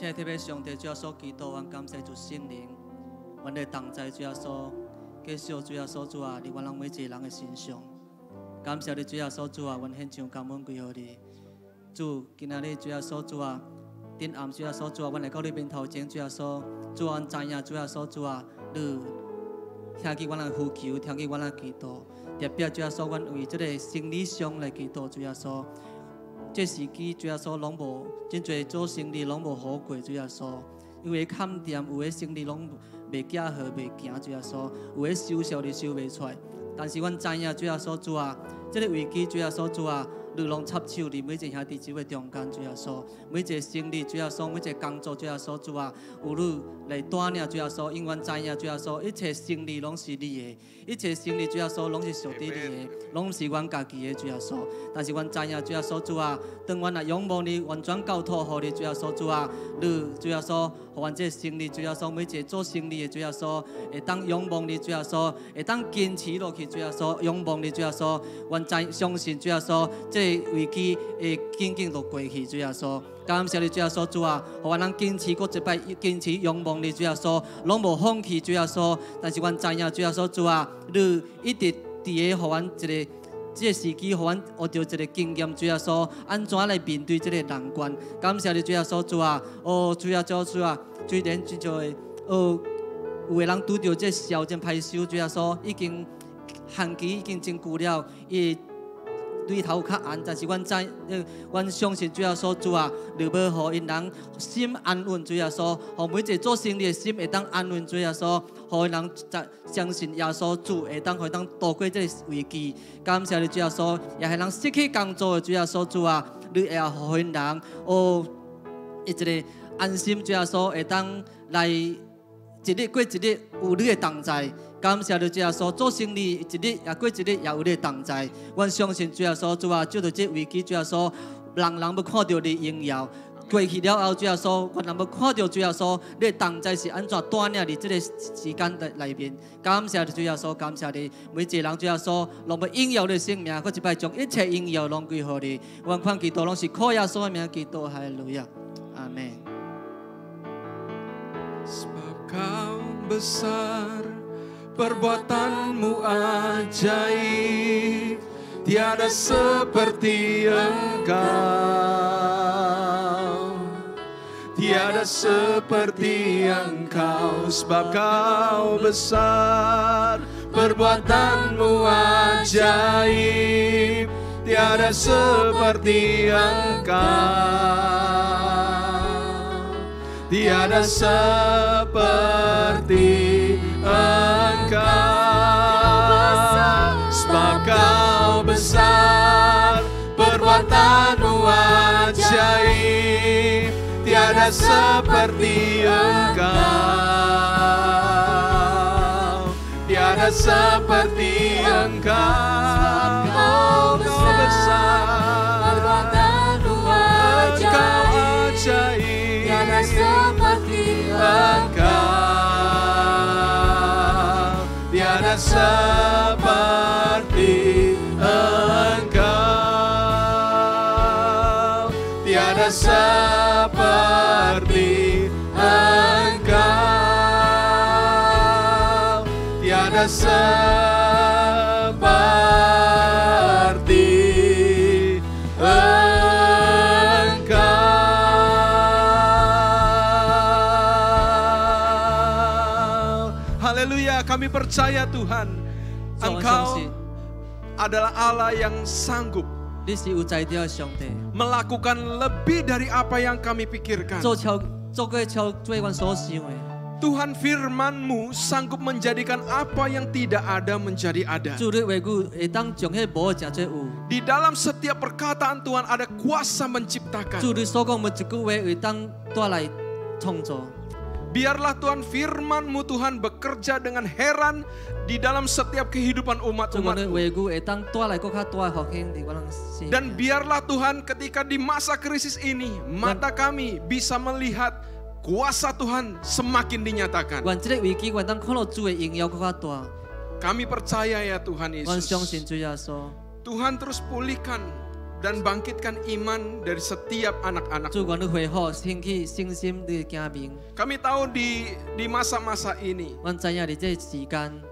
謝特別上帝主耶穌基督，阮感謝主聖靈，阮的同在主耶穌，繼續主耶穌主啊，佇阮人每一個人的身上。感謝你主耶穌主啊，阮獻上感恩歸予你。主，今仔日主耶穌主啊，頂暗主耶穌主啊，阮來到你面頭前主耶穌，主啊，阮知影主耶穌主啊，你聽見阮的呼求，聽見阮的祈禱，特別主耶穌，阮為這個生理上來祈禱主耶穌。這時期主耶穌攏無真濟做生理攏無好過主耶穌，因為看店有的生理攏袂行好袂行主耶穌，有的收銷你收袂出來。但是阮知影主耶穌主啊，這個危機主耶穌主啊，你拢插手伫每一个兄弟姊妹中间，主耶稣，每一个生理，主耶稣，每一个工作，主耶稣，主啊，有你来带领，主耶稣，永远知影，主耶稣，一切胜利拢是你的，一切胜利，主耶稣，拢是属于你的，拢是阮家己的，主耶稣。但是阮知影，主耶稣，主啊，当阮来仰望你，完全交托互你，主耶稣，主啊，你，主耶稣，互阮这胜利，主耶稣，每一个做胜利的，主耶稣，会当仰望你，主耶稣，会当坚持落去，主耶稣，仰望你，主耶稣，阮相信，主耶稣，这危机会紧紧就过去，主耶稣。感谢你，主耶稣，主啊，互阮能坚持，搁一摆坚持仰望你，主耶稣，拢无放弃，主耶稣。但是阮知影，主耶稣，主啊，你一直伫个互阮一个。这个时机，互阮学到一个经验，主耶稣，安怎来面对这个难关？感谢你，主耶稣，主啊，哦，主耶稣，主啊，虽然真少的，有个人拄到这消真歹收，主耶稣已经限期已经真久了，伊对头有较暗，但是阮相信主耶稣，主啊，你要互因人心安稳，主耶稣，互每一个做生意的心会当安稳，主耶稣，互因人相信耶稣主会当度过这个危机。感谢你，主耶稣，也系人失去工作的主耶稣，主啊，你会互因人一个安心，主耶稣会当来一日过一日有你的同在。感谢你，主耶稣，做生意一日也过一日，也有你的同在。阮相信主耶稣，主啊，就着这危机，主耶稣，人要看到你荣耀。过去了后，主耶稣，阮要看到主耶稣，你的同在是安怎带领伫这个时间内面。感谢你，主耶稣，感谢你，每一个人，主耶稣，拢要荣耀你的生命，搁一摆将一切荣耀拢归乎你。阮看祈祷拢是靠耶稣的名祈祷，哈利路亚，阿门。Sebab kau besar, perbuatanmu ajaib, tiada seperti Engkau, tiada seperti Engkau. Sebab kau besar, perbuatanmu ajaib, tiada seperti Engkau, tiada seperti Engkau. Sebab kau besar, perbuatanmu ajaib, tiada seperti Engkau, tiada seperti Engkau. Kau besar, perbuatanmu ajaib, tiada seperti Engkau, tiada seperti Engkau, tiada seperti Engkau, tiada seperti Engkau. Haleluya, kami percaya Tuhan, Engkau adalah Allah yang sanggup 你是有才调的上帝， melakukan lebih dari apa yang kami pikirkan. 做过超做阮所想的。 Tuhan, firman-Mu sanggup menjadikan apa yang tidak ada menjadi ada. 主你话语会当将迄无真做有。 Di dalam setiap perkataan Tuhan ada kuasa menciptakan. 主你所讲每一句话会当带来创造。 Biarlah Tuhan firman-Mu Tuhan bekerja dengan heran di dalam setiap kehidupan 主阮的 umat-umat-Mu. 话语会当带来更较大的复兴伫阮生命。 Dan biarlah Tuhan ketika di masa krisis ini mata kami bisa melihat kuasa Tuhan semakin dinyatakan. 愿这个危机，愿当看到主的荣耀更较大。 Kami percaya ya Tuhan 阮相信 Yesus. 主耶稣， Tuhan terus pulihkan dan bangkitkan iman dari setiap anak-anak. 主阮你恢复兴起信心你的子民。 Kami tahu di masa-masa ini 阮知影伫这时间，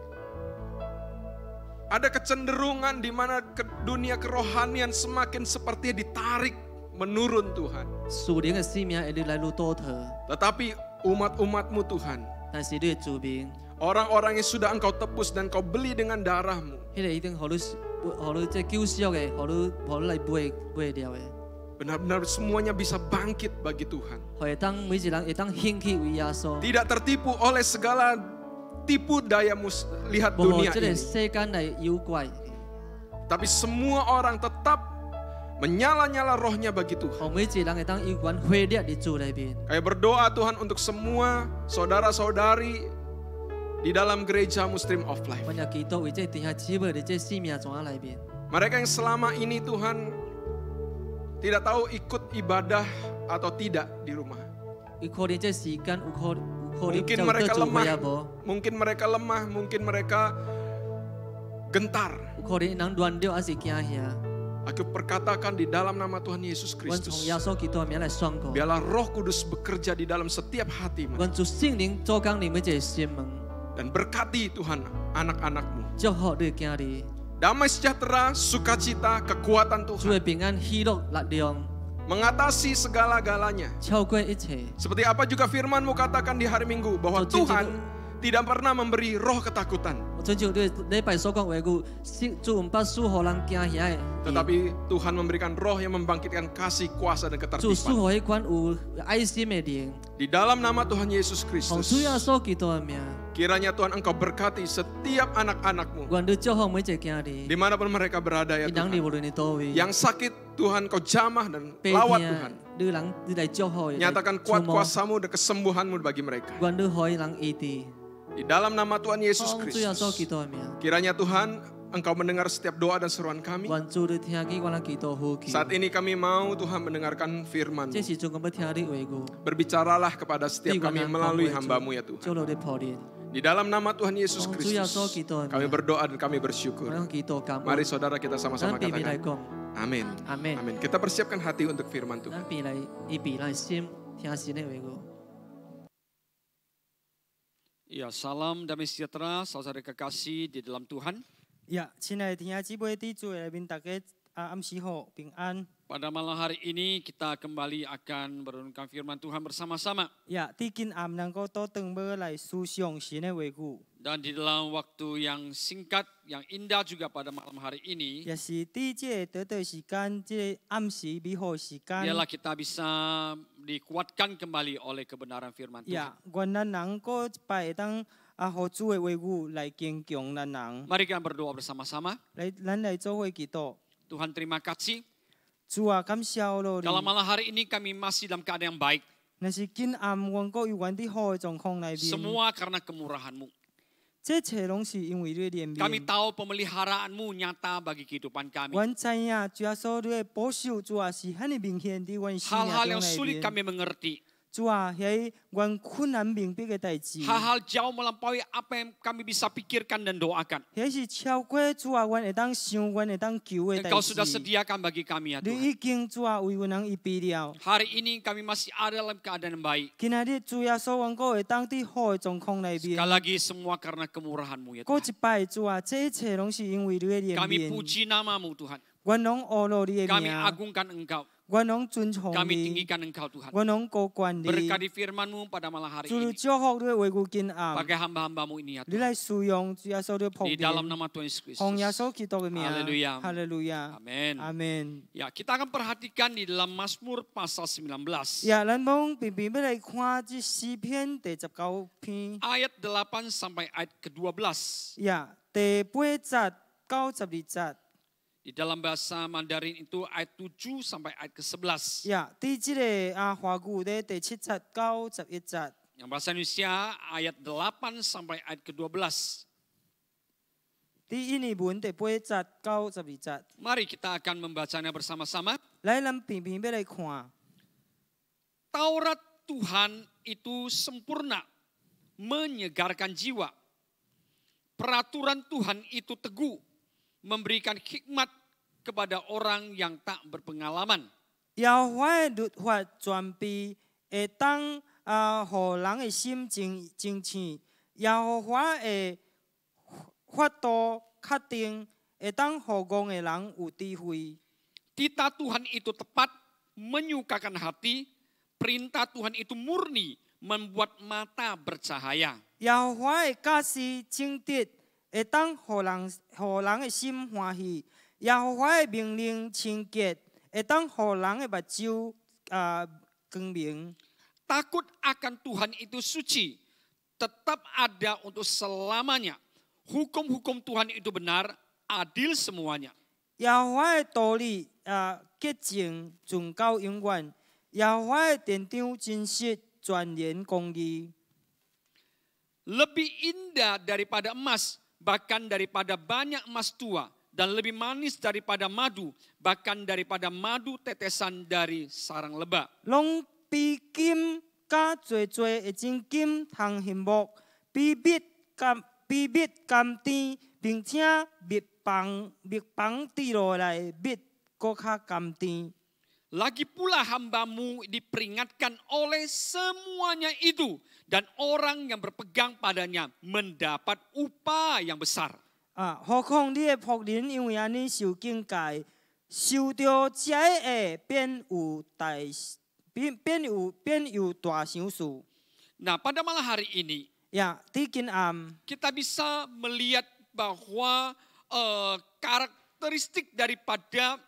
ada kecenderungan di mana dunia kerohanian semakin seperti ditarik menurun Tuhan. 属灵的生命会越来越倒退， Tetapi umat-umat-Mu Tuhan, 但是你的子民， orang-orang yang sudah Engkau tebus dan Kau beli dengan darah-Mu, 迄个一定互你这救赎的，互你来买了的， benar-benar semuanya bisa bangkit bagi Tuhan. 会当每一人会当兴起为耶稣， Tidak tertipu oleh segala tipu daya lihat 无互 dunia 这个 ini. 世间来诱拐， Tapi semua orang tetap menyala-nyala rohnya bagi Tuhan. 讓每一個人會當有關火熱喺主裏邊。 Kayak berdoa Tuhan untuk semua saudara-saudari di dalam gereja Muslim of Life. 我也祈禱為這弟兄姊妹喺這生命中裏邊。 Mereka yang selama ini Tuhan tidak tahu ikut ibadah atau tidak di rumah. 有可能這時間有可能 Mungkin 就 mereka 做會 lemah, 啊無， mungkin mereka lemah, mungkin mereka gentar. 有可能人亂了還是驚嚇。 Aku perkatakan di dalam nama Tuhan Yesus 我從 Kristus. 耶穌基督嘅名來宣告， Biarlah Roh Kudus bekerja di dalam setiap hati 我主聖靈做工你每一個心門， dan berkati Tuhan anak-anakmu. 祝福你嘅囝兒， Damai sejahtera, sukacita, kekuatan 主 Tuhan 嘅平安、喜樂、力量， mengatasi segala-galanya. 超過一切。 Seperti apa juga firman-Mu katakan di hari Minggu bahwa Tuhan tidak pernah memberi roh ketakutan, 我尊重你禮拜所講話句，主唔把書予人驚嚇嘅， tetapi Tuhan memberikan roh yang membangkitkan kasih, kuasa dan 主書 ketertiban. 予迄款有愛心嘅靈， Di dalam nama Tuhan Yesus 奉 Kristus, 主耶穌基督嘅名， kiranya Tuhan Engkau berkati setiap anak-anak-Mu 願你祝福每一個囝兒， dimanapun mereka berada ya 伊人你 Tuhan. 無論你多位， Yang sakit Tuhan Kau jamah dan 病 lawat 痛 Tuhan. 你人你來祝福， Nyatakan kuat kuasa-Mu dan kesembuhan-Mu bagi mereka. 願你可以人醫治， Di dalam nama Tuhan Yesus 奉主耶穌基 Kristus. 督嘅名， Kiranya Tuhan Engkau mendengar setiap doa dan seruan kami. 願主你聽見我哋祈禱呼求。 Saat ini kami mau Tuhan mendengarkan firman-Mu. 這時仲咁要聽你話語， Berbicaralah kepada setiap kami melalui hamba-Mu ya Tuhan. 做到你破裂， Di dalam nama Tuhan Yesus 奉主耶穌 Kristus 基督嘅 kami 名， berdoa dan kami 我 bersyukur. 哋祈禱感 Mari 恩， saudara kita sama-sama 咱邊邊來 katakan 講， amin. Amin. Amin. Kita persiapkan hati untuk firman 咱 Tuhan. 邊來預備咱心聽神嘅話語。 Ya, salam damai sejahtera, saudara kekasih di dalam Tuhan. 呀，親愛的弟兄姊妹，喺主裏邊大家暗時好平安。 Pada malam hari ini kita kembali akan merenungkan firman Tuhan bersama-sama. 呀，啲今暗能夠多等要來思想神嘅話語， Dan di dalam waktu yang singkat, yang indah juga pada malam hari ini, 也是啲即個短時間，即個暗時美好時間。 biarlah kita bisa dikuatkan kembali oleh kebenaran firman Tuhan. 呀，願咱能夠拜當互主嘅話語來堅強咱人， Mari kita berdoa bersama-sama. 咱來做伙祈禱。 Tuhan terima kasih. 主啊，感謝你。 Kalau malam hari ini kami masih dalam keadaan yang baik. 若是今暗阮個有阮啲好嘅狀況內面， Semua karena kemurahan-Mu. 這切攏是因為你嘅憐 Kami 憫。 tahu pemeliharaanmu nyata bagi kehidupan kami. 阮知影主啊，所你嘅保守，主啊是很明顯喺阮生命 Hal-hal 中 yang 內 sulit 面。 kami mengerti. 主啊，喺阮困難明白嘅代志， Hal-hal jauh melampaui apa yang kami bisa pikirkan dan doakan. 迄是超過主啊，阮會當想，阮會當求嘅代 Engkau sudah 志。 sediakan bagi kami ya 你 Tuhan. 已經主啊為阮人預備了。 Hari ini kami masih ada dalam keadaan yang baik. 今仔日主啊，所阮個會當啲好嘅狀況內 Sekali 面。 lagi semua karena kemurahan-Mu ya 過 Tuhan. 一擺主啊，這一切攏是因為你嘅憐 Kami 憫。 puji nama-Mu Tuhan. 阮攏學落你嘅 Kami 名， agungkan Engkau. 阮攏尊崇 Kami 你， tinggikan Engkau Tuhan. 阮攏高觀你。 Berkati firman-Mu pada malam hari 主 ini. 祝福你嘅話語今暗， Pakai hamba-hamba-Mu ini ya 你 Tuhan. 來使用主耶穌的僕 Di dalam 人， nama Tuhan Yesus 奉耶 Kristus. 穌基督嘅名， Haleluya. 哈利路亞， Amin. 阿門。 Ya, kita akan perhatikan di dalam Mazmur pasal 19. 呀，咱講平平要來看這詩篇第19篇， Ayat 8 sampai ayat ke-12. 呀，第8節到12節， Di dalam bahasa Mandarin itu ayat 7 sampai ayat ke-11. 呀，喺這個華語咧第7節到11節， Yang bahasa Indonesia ayat 8 sampai ayat ke-12. 喺印尼文第8節到12節， Mari kita akan membacanya bersama-sama. 來咱平平要來看。 Taurat Tuhan itu sempurna, menyegarkan jiwa. Peraturan Tuhan itu teguh, memberikan hikmat kepada orang yang tak berpengalaman. 耶和華的律法全備，會當互人的心真醒。耶和華的法度確定，會當互戇的人有智慧。 Titah Tuhan itu tepat, menyukakan hati. Perintah Tuhan itu murni, membuat mata bercahaya. 耶和華的教示正直，會當互人的心歡喜。耶和華的命令清潔，會當互人的目睭光明。 Takut akan Tuhan itu suci, tetap ada untuk selamanya. Hukum-hukum Tuhan itu benar, adil semuanya. 耶和華的道理洁净，存到永远。耶和华的殿场真实，全然公义。 Lebih indah daripada emas, bahkan daripada banyak emas tua. Dan lebih manis daripada madu, bahkan daripada madu tetesan dari sarang lebah. 拢比金甲最的真金通幸福，比蜜甘甜，并且蜜房滴落来蜜搁较甘甜。 Lagi pula hambamu diperingatkan oleh semuanya itu. Dan orang yang berpegang padanya mendapat upah yang besar. 何况你的仆人因为安尼受警戒，受到这个便有大伤事。 Nah, pada malam hari ini 呀，伫今暗， kita bisa melihat bahwa karakteristik daripada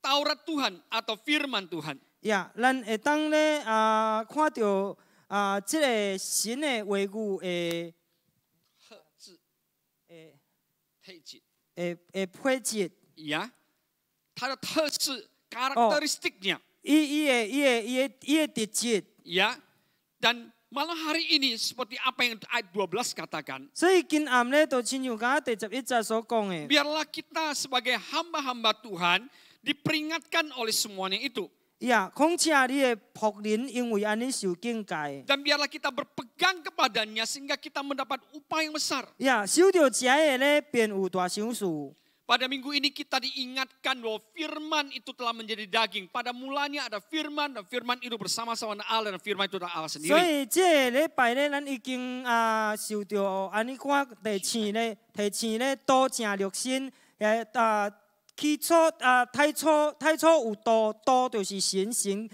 Taurat Tuhan atau firman Tuhan. 呀，咱会当咧看到这个神的话语配置， Ya, 它的特质 karakteristiknya. 伊的特质。 Ya, dan malam hari ini seperti apa yang ayat 12 katakan. 所以今暗咧，就亲像刚第11节所讲的。 Biarlah kita sebagai hamba-hamba Tuhan diperingatkan oleh semuanya itu. 呀，况且你的仆人因为安尼受警戒。 Dan biarlah kita berpegang kepadanya sehingga kita mendapat upah yang besar. 呀，受到这个咧，便有大伤事。 Pada minggu ini kita diingatkan bahwa firman itu telah menjadi daging. Pada mulanya ada firman dan firman itu bersama-sama dengan Allah dan firman itu adalah Allah 所 sendiri. 以这个礼拜咧，咱已经受到安尼看提醒咧，道正热心，起初太初有道就是神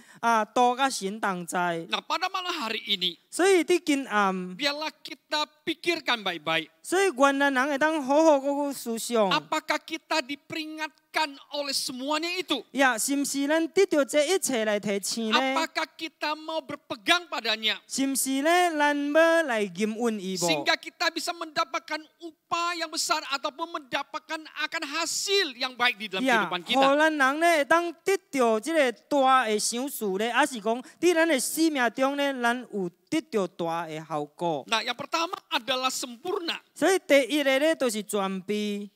道甲神同在。 Nah, pada malam hari ini 所以伫今暗， biarlah kita pikirkan baik-baik. 所以原来人会当好好个思想。 Apakah kita diperingatkan oleh semuanya itu? 呀，是毋是咱得到这一切来提醒咧？ Apakah kita mau berpegang padanya? 是毋是咧？咱要来吟韵伊无？ Sehingga kita bisa mendapatkan upah yang besar ataupun mendapatkan akan hasil yang baik di dalam 呀， kehidupan 互 kita. 咱人咧会当得到即个大的赏赐咧，还是讲伫咱的生命中咧，咱有得到大的效果。 Nah, yang pertama adalah sempurna. 所以第一个咧，就是全备。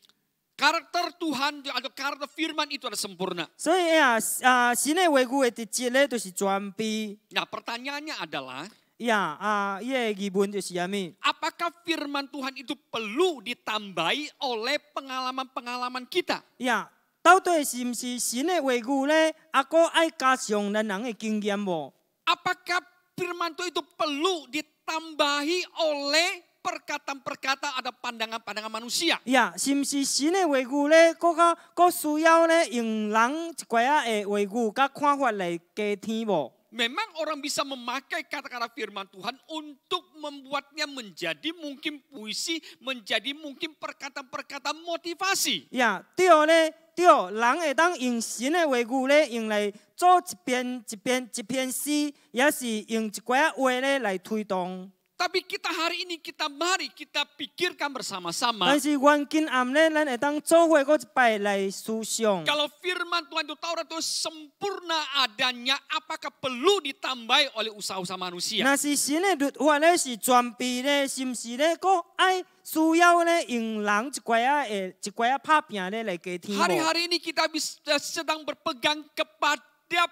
Karakter Tuhan atau karakter firman itu adalah sempurna. 所以神的话语的特质咧，就是全备。 Nah, pertanyaannya adalah, 呀伊的疑问就是啥物？ apakah firman Tuhan itu perlu ditambahi oleh pengalaman-pengalaman kita? 呀，到底是毋是神的话语咧？搁爱加上咱人的经验无？ Apakah firman Tuhan itu perlu ditambahi oleh perkataan-perkataan atau pandangan-pandangan manusia? 呀，是毋是神的话语咧？搁需要咧用人一寡的话语甲看法来加添无？ Memang orang bisa memakai kata-kata firman Tuhan untuk membuatnya menjadi mungkin puisi, menjadi mungkin perkataan-perkataan motivasi. 呀，对咧，对，人会当用神的话语咧，用来做一篇诗，也是用一寡话咧来推动。 Tapi hari ini mari kita pikirkan bersama-sama. 但是原今暗咧，咱会当做伙搁一摆来思想。 Kalau firman Tuhan itu Taurat itu sempurna adanya, apakah perlu ditambahi oleh usaha-usaha manusia? 若是神的律法咧是全备咧，是毋是咧？搁爱需要咧用人一寡拍拼咧来加添无？ Hari-hari ini kita sedang berpegang kepada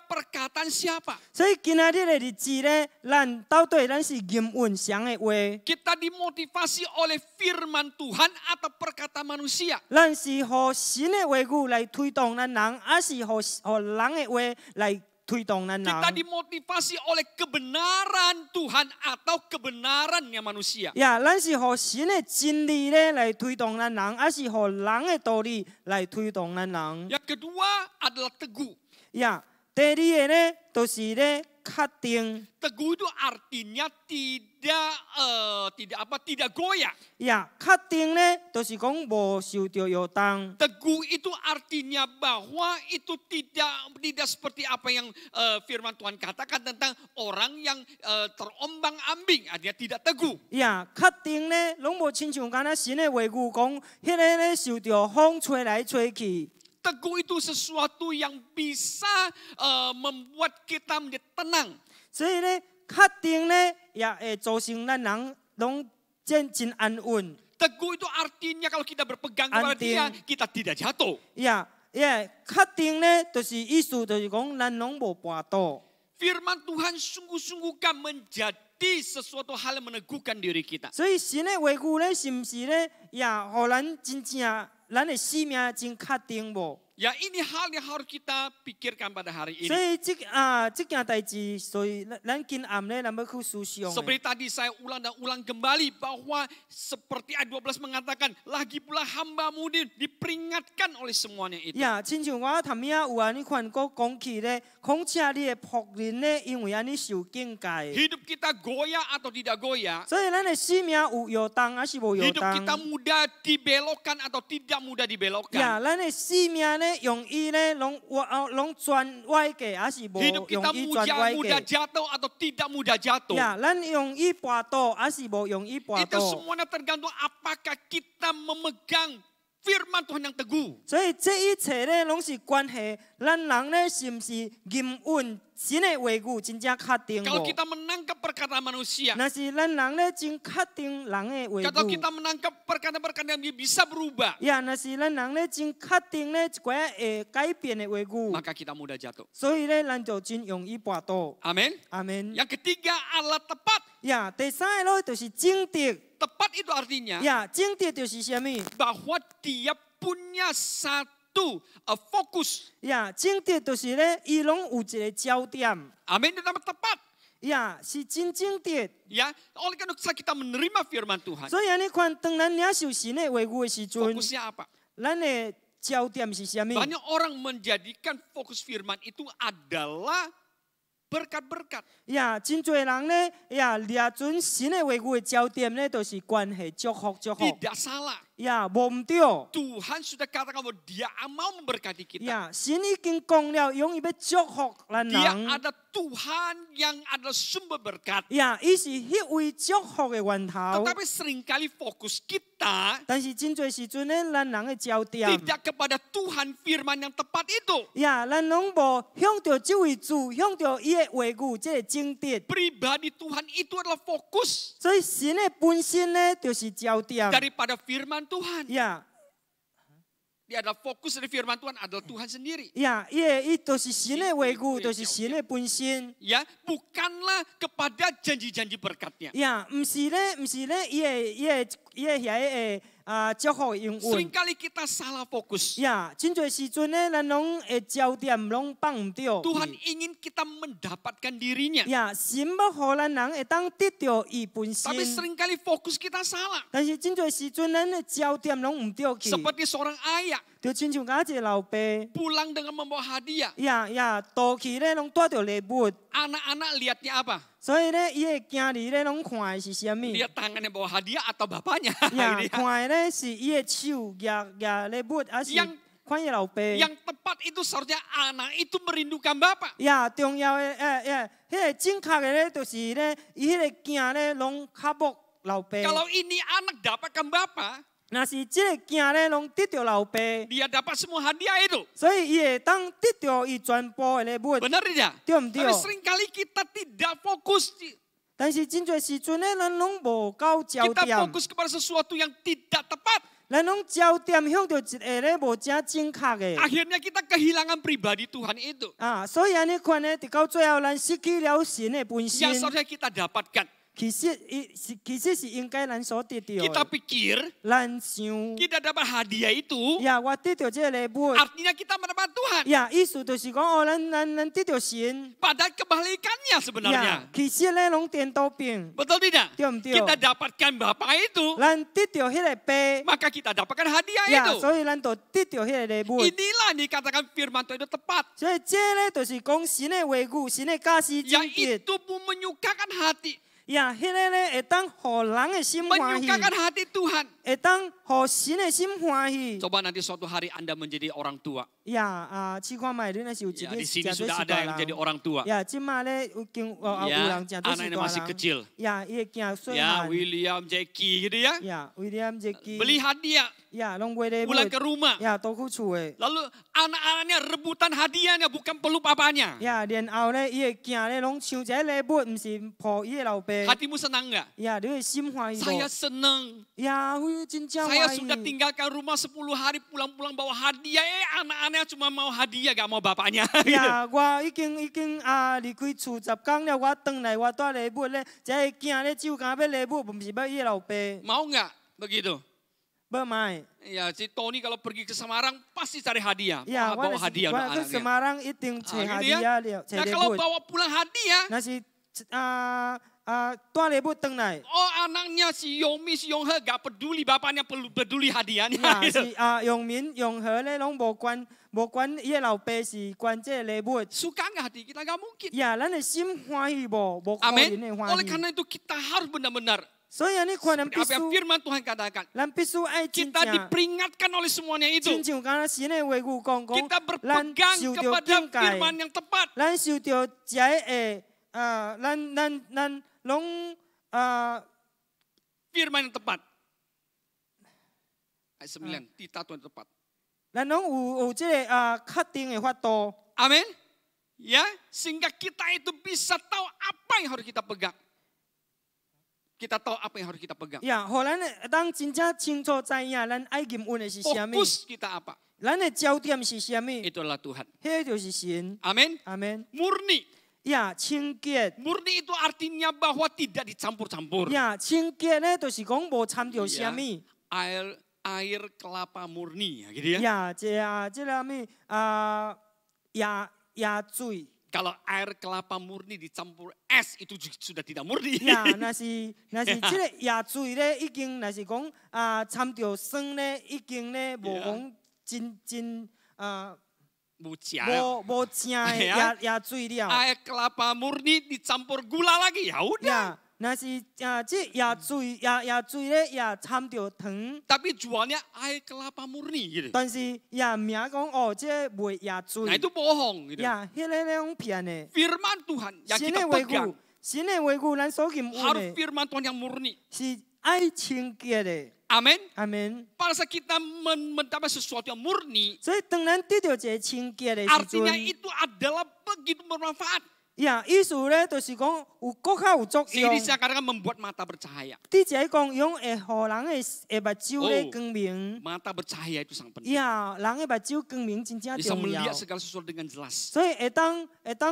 perkataan siapa? 所以今仔日的日子咧，咱到底咱是吟韵谁的话？ Kita dimotivasi oleh firman Tuhan atau perkataan manusia? 咱是互神的话语来推动咱人，还是互人的话来推动咱 Kita 人？ dimotivasi oleh kebenaran Tuhan atau kebenarannya manusia? 呀，咱是互神的真理咧来推动咱人，还是互人的道理来推动咱人？ Yang kedua adalah teguh. 呀，第二个咧，就是咧确定。 Teguh itu artinya tidak goyah. 呀，确定咧，就是讲无受到摇动。 Teguh itu artinya bahwa itu tidak seperti apa yang firman Tuhan katakan tentang orang yang terombang-ambing, artinya tidak teguh. 呀，确定咧，拢无亲像敢若神的话语讲，迄个咧受到风吹来吹去。Teguh itu sesuatu yang bisa membuat kita menjadi tenang. 所以咧，确定咧也会造成咱人拢真安稳。 Teguh itu artinya kalau kita berpegang kepada dia, kita tidak jatuh. 呀，确定咧，就是意思就是讲咱拢无跋倒。 Firman Tuhan sungguh-sungguhkan menjadi sesuatu hal yang meneguhkan diri kita. 所以神的话语咧，是毋是咧，也互咱真正咱的生命真确定无？ Ya, ini hal yang harus kita pikirkan pada hari 所 ini. 以这件代志，所以咱今暗咧，咱要去思想的。 Seperti tadi saya ulang dan ulang kembali bahwa seperti ayat 12 mengatakan, lagi pula hamba-Mu diperingatkan oleh semuanya itu. 呀，亲像我头面有安尼看过讲起咧，况且你的仆人咧，因为安尼受警戒。 Hidup kita goyah atau tidak goyah, 所以咱的生命有摇动还是无摇 hidup kita 动？ mudah dibelokkan atau tidak mudah 呀， dibelokkan. 咱的生命咧，容易咧，拢转歪嘅，还是无 Hidup 容 kita 易转歪 mudah 嘅？ jatuh atau tidak mudah jatuh. 呀，咱容易跋倒，还是无容易跋 Itu 倒？ semuanya tergantung apakah kita memegang firman Tuhan yang teguh. 所以这一切咧，拢是关系咱人咧是毋是nghiêm稳神的话语真正确定 Kalau 无？ kita menangkap perkataan manusia, 那是咱人咧真确定人的话 kalau 语。 kita menangkap perkataan-perkataan yang bisa berubah, 呀，那是咱人咧真确定咧一寡会改变的话语， maka kita mudah jatuh. 所以咧咱就真容易跋倒。 Amin. 阿门。 Yang ketiga adalah tepat. 呀，第三个咯就是正直。 Tepat itu artinya 呀，正直就是啥物？ bahwa dia punya satu fokus. 呀，正直就是咧，伊拢有一个焦点。 Amin, itu nama tepat. 呀，是真正直。 Ya, oleh karena itu kita menerima firman Tuhan. 所以安尼看，当咱领受神的话语的时阵， Fokusnya apa? 咱的焦点是啥物？ Banyak orang menjadikan fokus firman itu adalah berkat-berkat. 呀，真侪人咧，呀，掠准神的话语的焦点咧，就是关系祝福祝福。 Tidak salah. 呀，无毋对。 Tuhan sudah katakan bahwa dia mau memberkati kita. 呀，神已經講了，永遠要祝福咱 Dia 人。 ada Tuhan yang adalah sumber berkat. 呀，伊是迄位祝福的源頭。 Tetapi seringkali fokus kita 但是真侪時陣咧，咱人的焦點， tidak kepada Tuhan firman yang tepat itu. 呀，咱攏無向着這位主，向着伊的話語，這個正直。 Pribadi Tuhan itu adalah fokus 所以神的本身咧，就是焦點。 daripada firman Tuhan. 呀 Dia adalah fokus dari firman Tuhan adalah Tuhan sendiri. 呀，伊就是神的話語，就是神的本身。 Ya, bukanlah kepada janji-janji berkatnya. 呀，毋是咧，伊個遐個祝福應允。 Seringkali kita salah fokus. 呀，真侪時陣咧，咱攏會焦點攏放毋對。 Tuhan ingin kita mendapatkan dirinya. 呀，神要互咱人會當得到伊本身。 Tapi seringkali fokus kita salah. 但是真侪時陣，咱的焦點攏毋對去。 Seperti seorang ayah 就親像一個老爸， pulang dengan membawa hadiah. 倒去咧攏帶着禮物， Anak-anak lihatnya apa? 所以咧伊的囝兒咧攏看的是啥物？ Lihat tangannya bawa hadiah atau bapaknya. 呀， Gitu ya. 看的咧是伊的手舉禮物，還是 Yang- 看伊老爸？ Yang tepat itu seharusnya anak itu merindukan bapak. 呀，重要的迄個正確的咧，就是咧，伊迄個囝咧攏較慕老爸。 Kalau ini anak dapatkan bapak, 若是即個囝咧攏得到老爸， dia dapat semua hadiah itu. 所以伊會當得到伊全部的禮物， Benar tidak? 對毋對 Tapi？seringkali kita tidak fokus. 但是真侪時陣咧，咱攏無夠焦 Kita 點， fokus kepada sesuatu yang tidak tepat. 咱攏焦點向着一個咧無正正確的。 Akhirnya kita kehilangan pribadi Tuhan itu. 所以安尼看咧，直到最後，咱失去了神的本身 Yang。seharusnya kita dapatkan. 其實是應該咱所得到 Kita 的。 pikir 咱想， kita dapat hadiah itu, 呀，我得到這個禮物， artinya kita mendapat Tuhan. 呀，意思就是講，哦，咱得到神。 Padahal kebalikannya sebenarnya. 呀，其實咧攏顛倒病， Betul tidak? 對唔對？ Kita dapatkan bapak itu, 咱得到迄個爸， maka kita dapatkan hadiah 呀， itu. 所以咱就得到迄個禮物。 Inilah yang dikatakan firman Tuhan itu tepat. 所以這咧就是講神的話語，神的假使正直， Yaitu menyukakan hati. 呀，迄個咧會當互人的心歡喜， Menyukakan hati Tuhan. 会当互神的心欢喜。 Coba nanti suatu hari Anda menjadi orang tua. 呀试看卖，你若是有一 Ya, 个 di 食 sini 做 sudah 是 ada 大 yang jadi 人。 orang tua. 呀，即马咧有经有 Ya, 人食做是 anaknya 大 masih 人。 kecil. 呀，伊会惊细 Ya, 汉。 William, Jackie gitu ya. 呀，威廉这支。 Beli hadiah, 呀，拢买礼物。 pulang ke rumah. 呀，倒去厝诶。 Lalu anak-anaknya rebutan hadiahnya bukan peluk papanya. 呀，然后咧，伊会惊咧，拢抢一个礼物，毋是抱伊的老爸。 Hatimu senang nggak? 呀，你会心欢喜 Saya 无？ senang. 呀，我真正 Saya 欢喜。 sudah tinggalkan rumah 10 hari pulang-pulang bawa hadiah. Anak-anaknya cuma mau hadiah gak mau bapaknya. 呀，我已经离开厝10天了，我转来我带礼物咧，只会惊咧手敢要礼物，毋是要伊老爸， Mau nggak begitu? 要买。 Ya, si Tony kalau pergi ke Semarang pasti cari hadiah. 呀， Bawa hadiah 我 untuk 去什 anaknya. 么人一定找 Ah, 下 gitu 底 ya. 啊了，找 Nah 礼 kalau 物。 bawa pulang hadiah, 那是带礼物转来。 oh anaknya si Yomi, si Yonghe gak peduli bapaknya peduli hadiahnya. 呀， gitu. 是用民用和咧拢无管伊的老爸是管这个礼物。 Suka nggak hati kita? Gak mungkin. 呀，咱的心欢喜无？无可能 Amin. 的欢 Oleh 喜。 karena itu kita harus benar-benar. 所以你看，咱必 Apa yang 须， firman Tuhan katakan. 咱必须爱真 Kita 正。 diperingatkan oleh semuanya itu. 亲像刚刚神的话语讲， Kita 咱 berpegang 受到 kepada 警戒， firman yang tepat. 咱受到这个咱拢Firman yang tepat. Ayat 9, titah Tuhan yang tepat. 咱拢有这个确定的法度。 Amin. Ya, sehingga kita itu bisa tahu apa yang harus kita pegang. Kita tahu apa yang harus kita pegang. 呀，互咱当真正清楚知影，咱爱金运的是啥物， Fokus kita apa? 咱的焦点是啥物， Itu adalah Tuhan. 迄就是神。 Amin. 阿门。 Murni. 呀，清洁。 Murni itu artinya bahwa tidak dicampur-campur. 呀，清洁咧，就是讲无掺着啥物。 Air kelapa murni, gitu ya. 呀，这个物椰水。 Kalau air kelapa murni dicampur es itu sudah tidak murni. 呀，若是这个椰水咧，已经若是讲掺着酸咧，已经咧无讲真不假。无正的椰水了。 Air kelapa murni dicampur gula lagi, ya udah. 呀，若是这椰水咧也掺着糖， Tapi jualnya air kelapa murni gitu. 但是也名讲哦，这卖椰 Nah 水。 itu bohong gitu. 呀，迄个咧种骗的。 Firman Tuhan yang 神 kita 的话 pegang 语，神的话语，咱所禁有 harus 的 firman Tuhan yang murni. 是爱清洁的。 Amin. 阿门。 Pada saat kita mendapat sesuatu yang murni, 所以当咱得到这清洁的时 artinya 阵， itu adalah begitu bermanfaat. 呀，意思咧就是讲有更较有作用 Sehingga。saya katakan membuat mata bercahaya. 第一个讲用会互人的目睭咧哦光明。 Mata bercahaya itu sangat penting. 呀，人的目睭光明真正 Bisa 重要 melihat。segala sesuatu dengan jelas. 所以会当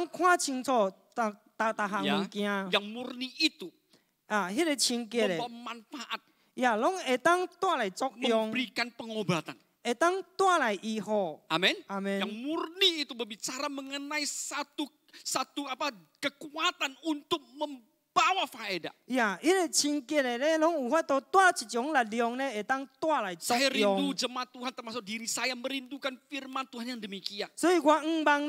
看清楚逐项 Ya, 物件。 yang murni itu 迄个清洁的 membawa，manfaat, 呀，拢会当带来作用， memberikan pengobatan. 会当带来医护。 Amin. 阿门 Yang。murni itu berbicara mengenai satu kekuatan untuk membawa faedah. 呀，迄个清洁的咧，拢有法度带一种力量咧，会当带来作 Saya 用 rindu。jemaat Tuhan termasuk diri saya merindukan firman Tuhan yang demikian. 所以我希望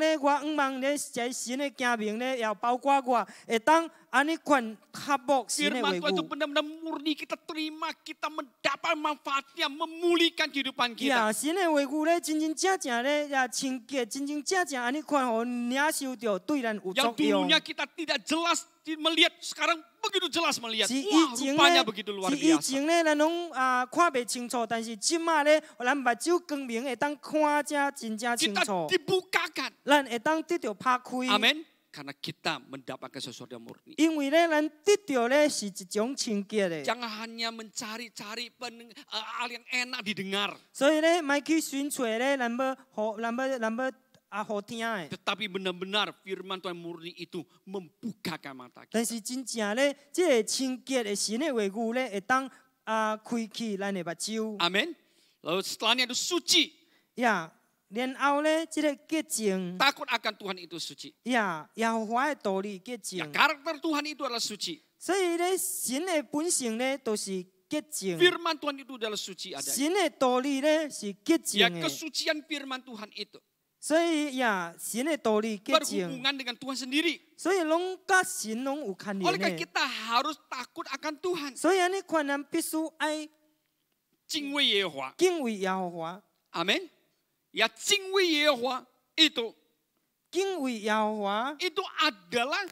咧，这神的家民咧，也包括我，会当安尼款合目神的话 Firman Tuhan itu 语。 benar-benar murni, kita terima, kita mendapat manfaatnya, memulihkan kehidupan kita. 呀，神的话语咧，真正咧，也清洁，真正安尼款，互领受到对咱有 Yang 作用。 dulunya kita tidak jelas melihat, sekarang begitu jelas melihat. 是以 Wah, 前 rupanya 咧， begitu luar 是以 biasa. 前咧，咱拢看袂清楚，但是即马咧，咱目睭光明，会当看遮真正清 Kita 楚， dibukakan. 咱会当得到拍开。 Amin. Karena kita mendapatkan sesuatu yang murni. 因为咧，咱得到咧是一种清洁的， Jangan hanya mencari-cari hal yang enak didengar. 所以咧，莫去寻找咧，咱要好听的。 Tetapi benar-benar firman Tuhan murni itu membukakan mata kita. 但是真正咧，这个清洁的神的话语咧，会当开启咱的目睭。 Amin. Lalu setelahnya itu suci. 呀，然后咧，这个洁净， Takut akan Tuhan itu suci. 呀，耶和华的道理洁 Ya, 净。 karakter Tuhan itu adalah suci. 所以咧，神的本性咧，都是洁净。 Firman Tuhan itu adalah suci adanya. 神的道理咧是洁 Ya, 净的， kesucian firman Tuhan itu 所以呀，神的道理洁净， berhubungan dengan Tuhan sendiri. 所以拢甲神拢有牵 Oleh 连 karena 的。 kita harus takut akan Tuhan. 所以安尼款人必须爱敬畏耶和华。敬畏耶和华， Amin. Ya, 敬畏耶和华itu 敬畏耶和华， adalah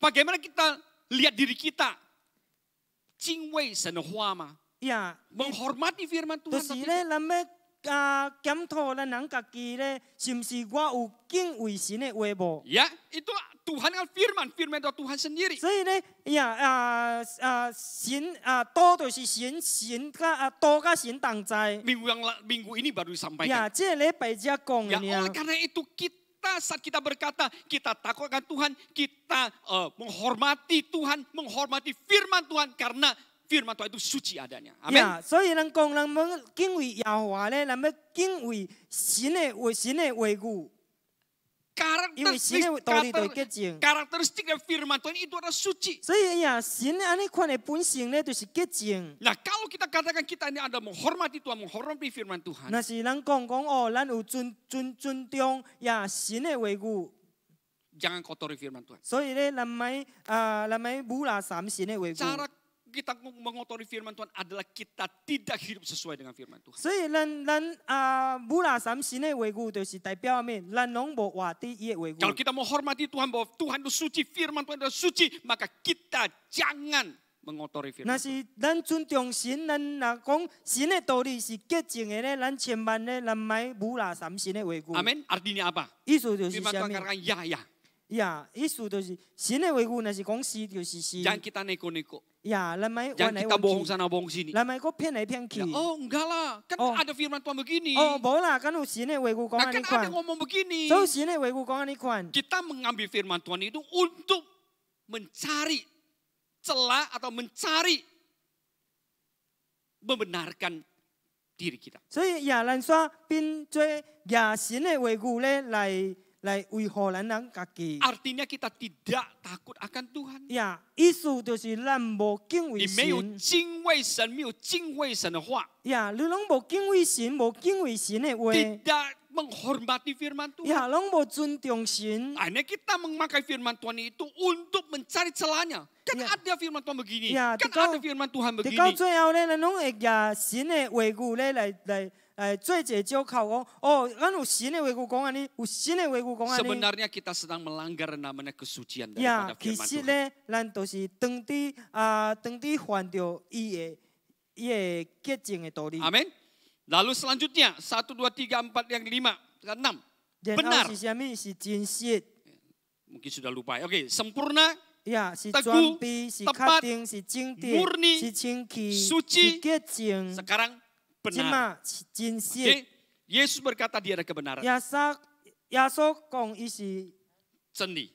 bagaimana kita lihat diri kita. 敬畏神的话吗？ 呀， menghormati firman 就 Tuhan. 是 atau 咧， tidak? 咱要检讨咱人家己咧，是毋是我有敬畏神的话无？ Ya, itu Tuhan kan firman, firman itu Tuhan sendiri. 所以咧，神多就是神多甲神同在。 Minggu ini baru disampaikan. 呀，这礼拜才讲 Ya, 的 oleh 呢。 karena itu kita saat kita berkata kita takut akan Tuhan, kita menghormati Tuhan, menghormati firman Tuhan karena firman Tuhan itu suci adanya. Amin. 呀，所以咱讲咱要敬畏耶和华咧，咱要敬畏神的话语，因为神的道理就洁净。 Karakteristik dari firman Tuhan itu adalah suci. 所以呀，神安尼款的本性咧，就是洁净。 Nah, kalau kita katakan kita ini ada menghormati Tuhan, menghormati firman Tuhan. 那是咱讲哦，咱有尊重呀神的话语， Jangan kotori firman Tuhan. 所以咧，咱咪侮辱神的话语。 Cara kita mengotori firman Tuhan adalah kita tidak hidup sesuai dengan firman Tuhan. 所以咱侮辱神的话语，就是代表咩？咱拢无活伫伊的话 Kalau 语。 kita menghormati Tuhan bahwa Tuhan itu suci, firman Tuhan itu suci, maka kita jangan mengotori 那 firman Tuhan. 是咱尊重神，咱若讲神的道理是洁净的咧，咱千万咧，咱咪侮辱神的话语。 Amin. Artinya apa? 意思就是 Firman 啥 Tuhan 物？ katakan ya, ya. 呀，意思就是神的话语，若是讲是就是是。 Jangan kita neko-neko. 呀，咱咪 Jangan 弯来 kita bohong 弯去， sana bohong sini. 咱咪个骗来骗去 Ya,。oh enggak lah, kan Oh. ada firman Tuhan begini. 哦，无啦，敢有神的话语讲 Nah, 安尼 kan ada 款， ngomong begini. 所以神的话语讲安尼款。 Kita mengambil firman Tuhan itu untuk mencari celah atau mencari membenarkan diri kita. 所以呀，咱说变做呀神的话语咧，来维护咱人家己。 Artinya kita tidak takut akan Tuhan. 呀，意思就是咱无敬畏你没有神。敬畏神，没有敬畏神的话，呀，你拢无敬畏神，无敬畏神的话。 tidak menghormati firman Tuhan. 呀，拢无尊重神。 Akhirnya kita memakai firman Tuhan itu untuk mencari celahnya. Kan Ya. ada firman Tuhan begini, Ya, kan di kau- ada firman Tuhan 直 begini. 到最后咧，咱拢会呀神的话语咧来做一个借口讲，哦，咱有神的话语讲安尼，有神的话语讲安尼。 Sebenarnya kita sedang melanggar namanya kesucian 呀 daripada 其 firman 实 Tuhan. 咧，咱就是当地犯着伊的洁净的道理。 Amin. Lalu selanjutnya 1, 2, 3, 4, yang 5, 6. 然 Benar. 后是啥物？是真实。 Mungkin sudah lupa. Oke, sempurna, 呀，是 Teguh, 全备，是 tepat, 确定，是正直， murni, 是清气， suci. 是洁净。 sekarang 即 benar. 嘛是真实。 Oke, Yesus berkata dia ada kebenaran. 耶稣讲伊是 Seni.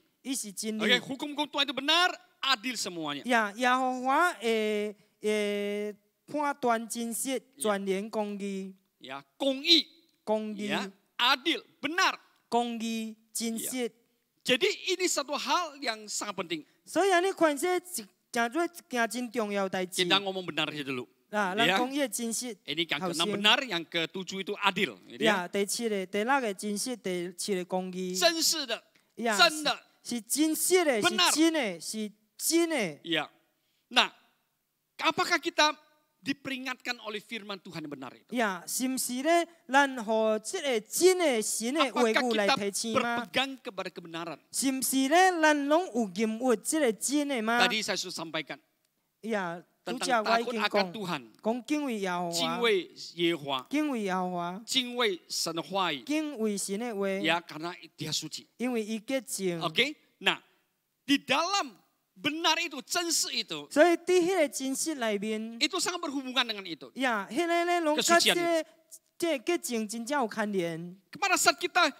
真 Oke, 理。 hukum-hukum Tuhan itu benar, adil semuanya. 耶和华会判断真实，全然公义， Ya, 公义, 公义， ya, adil, benar. 公义，真实。 Jadi ini satu hal yang sangat penting. 所以安尼款是真做一件真重要代志。 Kita ngomong benar aja dulu. 啦，咱 Ya. 讲伊的真实。 Ini yang 好 ke-6 先 benar, yang ke-7 itu adil. Gitu ya. 呀，第7个、第6个真实，第7个公义。真是的, 呀，真的. 是真实的，是 Benar. 真的，是真的。 Ya. Nah, apakah kita diperingatkan oleh firman Tuhan yang benar itu? 呀，是毋是咧？咱互即个真的神的话 Apakah 语来 kita 提醒吗？ berpegang kepada kebenaran? 是毋是咧？咱拢有认握即个真的吗？ Tadi saya sudah sampaikan 呀，拄 tentang 则我已 takut 经 akan 讲， Tuhan, 讲敬畏耶和 敬 华，畏耶和华, 敬畏耶和华， 敬畏神的话语. 敬畏神的话， Ya, karena dia suci. 因为伊洁净。 Oke? Nah, di dalam benar itu, 真实itu, 所以伫迄个真实内面， itu sangat berhubungan dengan itu. 呀，迄个咧拢甲 Kesucian 即个洁净真正有牵连。 Pada saat kita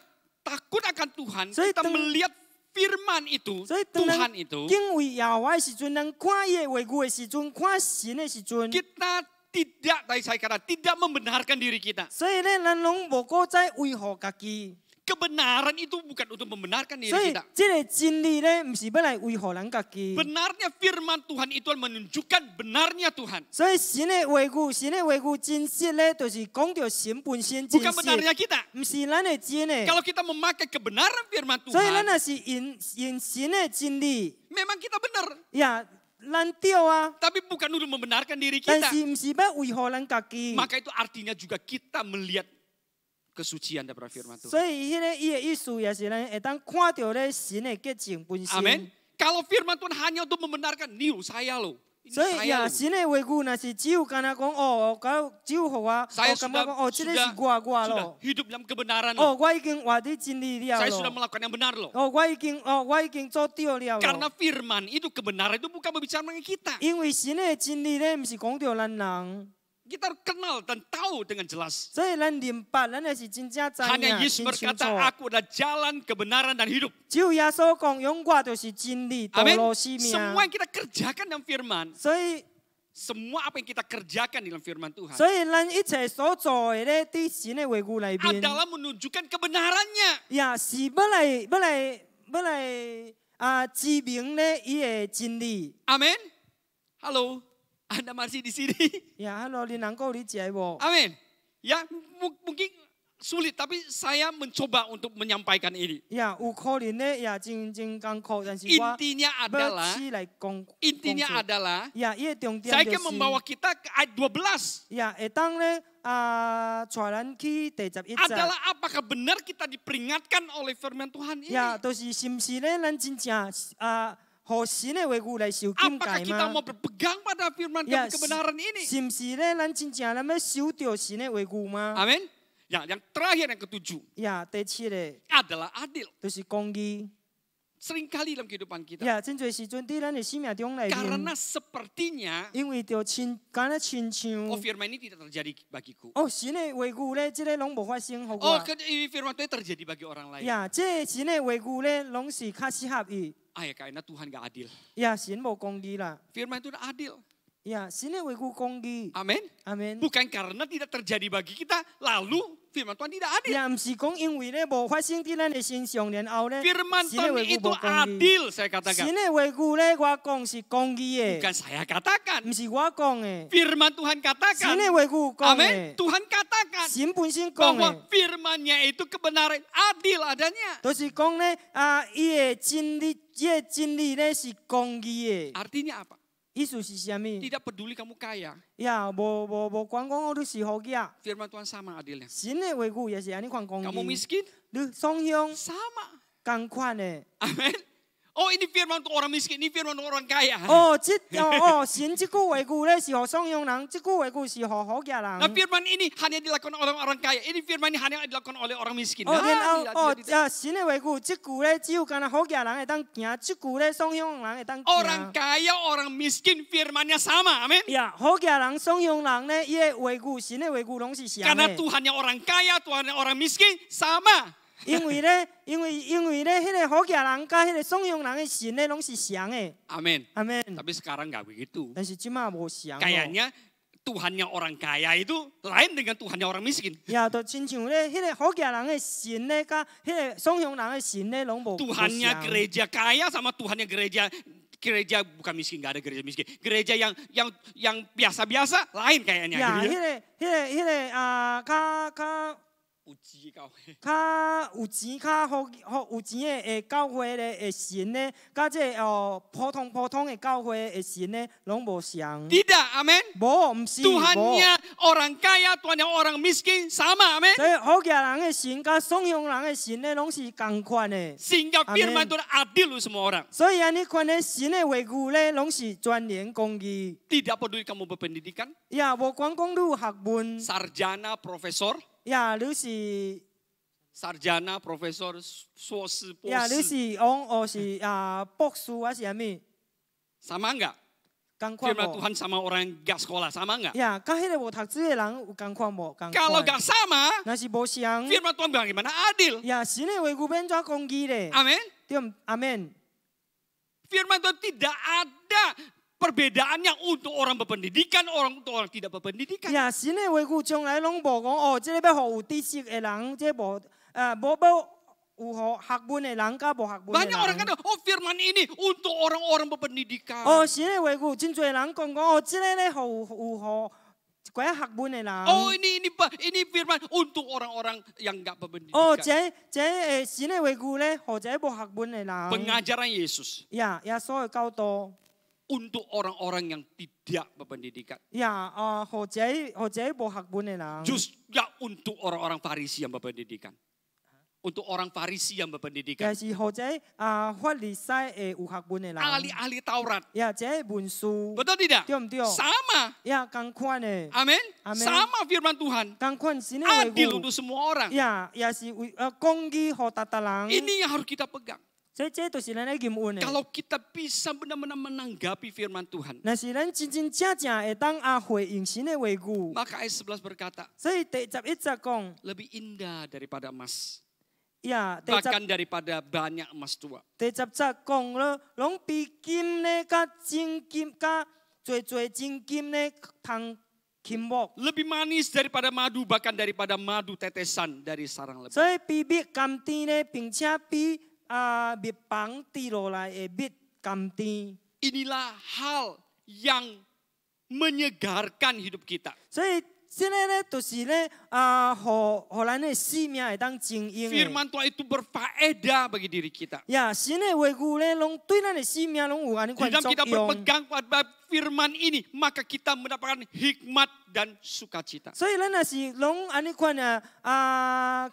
takut akan Tuhan, Saya kita teng- melihat firman itu, 所以当 Tuhan 咱 itu, 敬畏耶和华的时阵，咱看伊的话语的时阵，看神的时阵， kita tidak, tadi saya kata, tidak membenarkan diri kita. 所以咧，咱拢无过再维护家己。 Kebenaran itu bukan untuk membenarkan 所 diri 以 kita. 即个真理咧，毋是要来维护咱家己。 Benarnya firman Tuhan itu menunjukkan benarnya Tuhan. 所以神的话语，神的话语真实咧，就是讲到神本身真 Bukan 实， benarnya kita. 毋是咱的真的。 Kalau kita memakai kebenaran firman 所以咱 Tuhan, 若是因神的真理， memang kita benar. 呀，咱对啊， Tapi bukan untuk membenarkan diri 但 kita. 是唔是要维护咱家己。 Maka itu artinya juga kita melihat kesucian daripada firman Tuhan. 所以迄个伊的意思也是咱会当看到咧神的洁净本身。 Amin. Kalau firman Tuhan hanya untuk membenarkan, nih saya loh. Ini 所以 saya 呀， loh. 神的话语若是只有干那讲哦，只有互我，哦， Saya 感觉讲哦，这个是 sudah 我 sudah 咯。 hidup dalam kebenaran 哦， loh. 我已经活伫真理了 Saya sudah 咯。 melakukan yang benar loh. 哦，我已经做对了 Karena 咯。 firman itu kebenaran itu bukan berbicara mengenai kita. 因为神的真理咧，唔是讲到咱人， Kita kenal dan tahu dengan jelas. 所以咱明白，咱也是真正知 Hanya 影 Yesus 真清楚。 berkata, aku adalah jalan, kebenaran, dan hidup. 只有耶稣讲，永我就是真理、道 Amin. 路、生命。 Semua yang kita kerjakan dalam firman, 所以， semua apa yang kita kerjakan dalam firman Tuhan 所以咱一切所做的咧，伫神的话语内面， adalah menunjukkan kebenarannya. 也是要来指明咧伊的真理。 Amin. Halo, Anda masih di sini? 呀，hello，你能够理解无？ Amin. Ya, mungkin sulit, tapi saya mencoba untuk menyampaikan ini. 呀，有可能咧，也真艰苦，但是我 Intinya 要 adalah, 起来讲。 intinya adalah, 呀，伊的重点 saya 就 akan 是 membawa kita ke ayat 12. 呀，会当咧带咱去第11节。 Adalah apakah benar kita diperingatkan oleh firman Tuhan ini? 呀，就是是毋是咧，咱真正互神的话语来受警 Apakah 戒 kita 吗 mau？ berpegang pada firman 呀， kebenaran ini? 是毋是咧，咱真正咱要守着神的话语吗？ Amin. Ya, yang terakhir yang ketujuh 呀，第七个 adalah adil. 就是公义。 Seringkali dalam kehidupan kita. 呀，真侪时阵伫咱的生命中内面， Karena sepertinya 因为着敢若亲像 firman ini tidak terjadi bagiku. 哦，神的话语咧，即个拢无发生互 Oh, 我。 ini firman Tuhan terjadi bagi orang lain. 呀，这神的话语咧，拢是较适合伊。 Ya, karena Tuhan gak adil. 呀，神无公义啦。 Firman itu adil. 呀，神的话语公义。 Amin. 阿门。 Bukan karena tidak terjadi bagi kita, lalu firman Tuhan tidak adil. 呀，毋是讲因为咧无发生伫咱的身上，然后咧， Firman 神的 Tuhan 话语 itu 无公义。 adil, saya katakan. 神的话语咧，我讲是公义的， Bukan saya katakan. 毋是我讲的。 Firman Tuhan 神 katakan. 的话语讲 Amin. 的， Tuhan katakan 神本身讲 bahwa 的， firman-Nya itu kebenaran adil adanya. 就是讲咧伊的真理，伊的真理咧是公义的。 Artinya apa? 意思是啥物？ Tidak peduli kamu kaya. 呀，无管讲我你是好嘢， Firman Tuhan sama adilnya. 神的话语也是安尼款公 Kamu 义。 miskin? 你双向 Sama. 共款的。 Amin. Oh, ini firman untuk orang miskin, ini firman untuk orang kaya. 哦，神这句话语咧是互双向人，这句话语是互好嘅 Nah, 人。 firman ini hanya dilakukan oleh orang kaya. Ini firman ini hanya dilakukan oleh orang miskin. 哦， Nah, 然后 tidak. 神的话语，这句咧只有干那好嘅人会当行，这句咧双向人会当 Orang 行。 kaya, orang miskin firmannya sama. Amin. 呀，好嘅人、双向人咧，伊的话语、神的话语拢是相 Karena 的。 Tuhannya orang kaya, Tuhannya orang miskin sama. 因为咧，迄个好嘅人甲迄个双向人的神咧，拢是相的。 Amin. 阿门。 Tapi sekarang nggak begitu. 但是即马无相。 Kayaknya Tuhannya orang kaya itu lain dengan Tuhannya orang miskin. 呀，就亲像咧，迄个好嘅人的神咧，甲迄个双向人的神咧，拢无。 Tuhannya gereja kaya sama Tuhannya gereja bukan miskin, nggak ada gereja miskin. Gereja yang biasa-biasa lain kayaknya. 呀， gitu 迄 ya. 个Uji kau. 较有钱、较好有钱的教会咧，的神咧，甲这普通的教会的神咧，拢无相。 Tidak, amin. 无，毋是。 Tuhannya orang kaya, Tuhannya orang miskin sama, amin. 所以好嘅人嘅神甲双向人嘅神咧，拢是共款的。 Sehingga Amin. firman itu adil untuk semua orang. 所以安尼款咧，神嘅话语咧，拢是全然公义。 Tidak peduli kamu berpendidikan, 呀，无管讲你有学问， sarjana, profesor, 呀，你是 sarjana, profesor, 硕士, 呀，你 博士, 是学是博士还是啥物？ sama enggak? 共款 Firman 无？ Tuhan sama orang gak sekolah, sama enggak? 呀，甲迄个无读书嘅人有共款无？共 Kalau 款。 gak sama, 若是无相， firman Tuhan bagaimana adil? 呀，神嘅话语变怎公义咧？ Amin. 对，阿门。 Firman Tuhan tidak ada perbedaannya untuk orang berpendidikan, untuk orang tidak berpendidikan. 呀，神嘅话语从来拢无讲哦，即个要互有知识嘅人，即无无有互学问嘅人，甲无学问 Banyak 嘅 orang 人。 kata, oh firman ini untuk orang-orang berpendidikan. 哦，神嘅话语真侪人讲哦，即个咧互一寡学问嘅人。 Oh ini firman untuk orang-orang yang nggak 哦， berpendidikan. 神嘅话语咧，互一个无学问嘅人。 Pengajaran Yesus. 呀，耶稣嘅教导。untuk orang-orang yang tidak berpendidikan. 呀或者無學本嘅人， Justru untuk orang-orang Farisi yang berpendidikan. Untuk orang Farisi yang 也 berpendidikan. 是或者法利賽嘅有學本嘅人， Ahli-ahli Taurat. 呀這文書 Betul tidak? 對唔對？ Sama. 呀同款嘅， Amin. Amin. Sama firman Tuhan. 同款神嘅 Adil 話 untuk semua orang. 呀也是為公義予達達人， Ini yang harus kita pegang. 所以這就是咱嘅經驗嘅。 Kalau kita bisa benar-benar menanggapi firman Tuhan. 若是咱真真正正會當回應神嘅話語， Maka ayat 11 berkata, 所以第11節講， lebih indah daripada emas. 呀第 Bahkan daripada banyak emas tua. 10節講了，攏比金咧甲真金甲最真金咧通金木， Lebih manis daripada madu, bahkan daripada madu tetesan dari sarang lebah. 所以比蜜甘甜咧，並且比蜜棒滴落來嘅蜜甘甜。 Inilah hal yang menyegarkan hidup kita. 所以這個咧，就是咧互咱嘅生命會當經營嘅。 Firman Tuhan itu berfaedah bagi diri kita. 呀，神嘅話語咧，攏對咱嘅生命攏有安尼 Di 款 dalam 作 kita 用。 berpegang pada firman ini, maka kita mendapatkan hikmat dan sukacita. 所以咱若是攏安尼款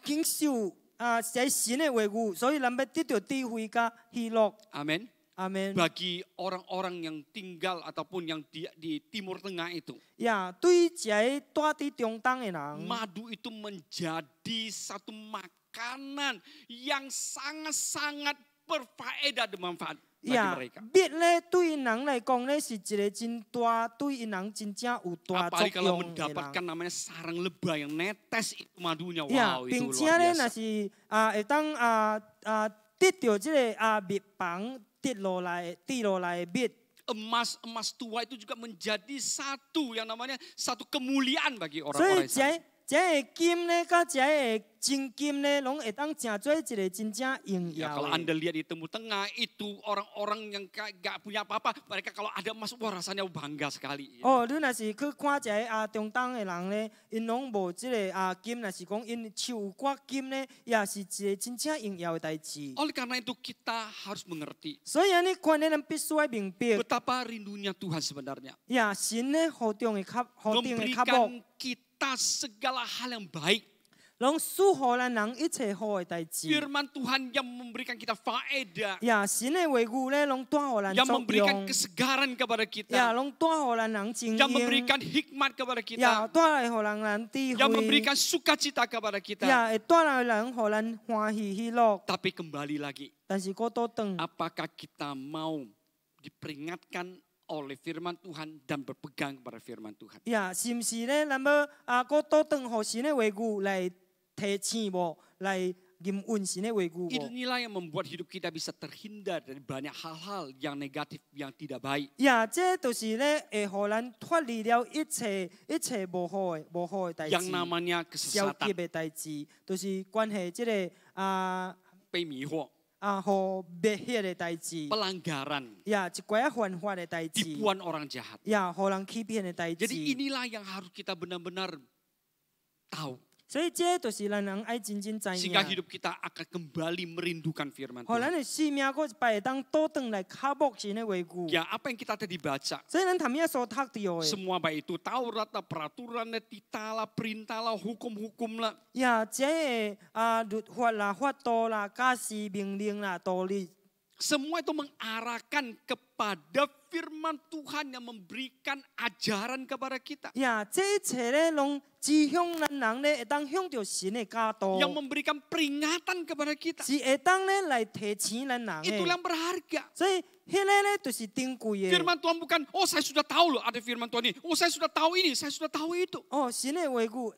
經受這神嘅話語，所以咱要得到智慧甲喜樂。 Amin. 阿門。 Bagi orang-orang yang tinggal ataupun yang di Timur Tengah itu, 呀，對這住喺中東嘅人， madu itu menjadi satu makanan yang sangat-sangat berfaedah dan manfaat bagi 呀 mereka. 蜜咧對人來講咧是一個真大，對因人真正有大作 Apalagi kalau 用嘅 mendapatkan 人。 namanya sarang lebah yang netes itu madunya, 呀， wow itu 並且 luar 咧，若 biasa. 是會當得到這個蜜棒滴落來嘅蜜。 Emas tua itu juga menjadi satu yang namanya satu kemuliaan bagi 所以 orang-orang Israel. 這個金咧，甲這個真金咧，攏會當成做一個真正榮 Ya 耀 kalau 的。 Anda lihat di Timur Tengah itu orang-orang yang gak punya apa-apa, mereka kalau ada emas, wah rasanya bangga sekali. 哦，你若是去看一個中東嘅人咧，因攏無即個金，若是講因手有刮金咧，也是一個真正榮耀嘅代志。 Oleh karena itu kita harus mengerti 所以安尼款咧，咱必須要明白， betapa rindunya Tuhan sebenarnya. 呀，神咧何定嘅較何定嘅較 Memberikan 目， kita segala hal yang baik. 攏賜予咱人一切好嘅代志。 Firman Tuhan yang memberikan kita faedah, 呀，神嘅話語咧，攏帶予咱 yang 作 memberikan 用， kesegaran kepada 呀， kita, 攏帶予咱人精 yang 英， memberikan hikmat kepada 呀， kita, 帶來予人智 yang 慧。 memberikan sukacita kepada kita. 呀，會帶來人，互咱歡喜喜樂。 Tapi kembali lagi, 但是嗰倒轉， apakah kita mau diperingatkan oleh firman Tuhan dan berpegang kepada firman Tuhan? 呀，是毋是咧？咱要嗰倒轉，互神嘅話語來提醒無，來驗運神嘅話語無？ Inilah yang membuat hidup kita bisa terhindar dari banyak hal-hal yang negatif, yang tidak baik. 呀，這就是咧，會互咱脫離了一切無好嘅代志， Yang namanya 消極 kesesatan, 嘅代志，就是關係即個被迷惑, 互滅血嘅代志， pelanggaran, 呀，一寡犯法嘅代志， tipuan orang jahat. 呀，互人欺騙嘅代志。 Jadi inilah yang harus kita benar-benar tahu. 所以這就是咱人愛真正知影。 Sehingga hidup kita akan kembali merindukan firman 互咱 Tuhan. 嘅生命佫一擺會當倒轉來靠慕神嘅話語。 Ya, apa yang kita tadi baca, 所以咱頭先所讀到嘅， semua baik itu Taurat lah, peraturan lah, titah lah, perintah lah, hukum-hukum lah. 呀，這個律法啦、法度啦、假使命令啦、道理， Semua itu mengarahkan kepada firman Tuhan yang memberikan ajaran kepada kita. 呀，這一切咧，攏指向咱人咧，會當向着神嘅教導， Yang memberikan peringatan kepada kita. 是會當咧來提醒咱人 Itu 嘅。 yang berharga. 所以，迄個咧就是珍貴嘅。 Firman Tuhan bukan, oh saya sudah tahu loh ada firman Tuhan ini. Oh saya sudah tahu ini, saya sudah tahu itu. 哦，神嘅話語，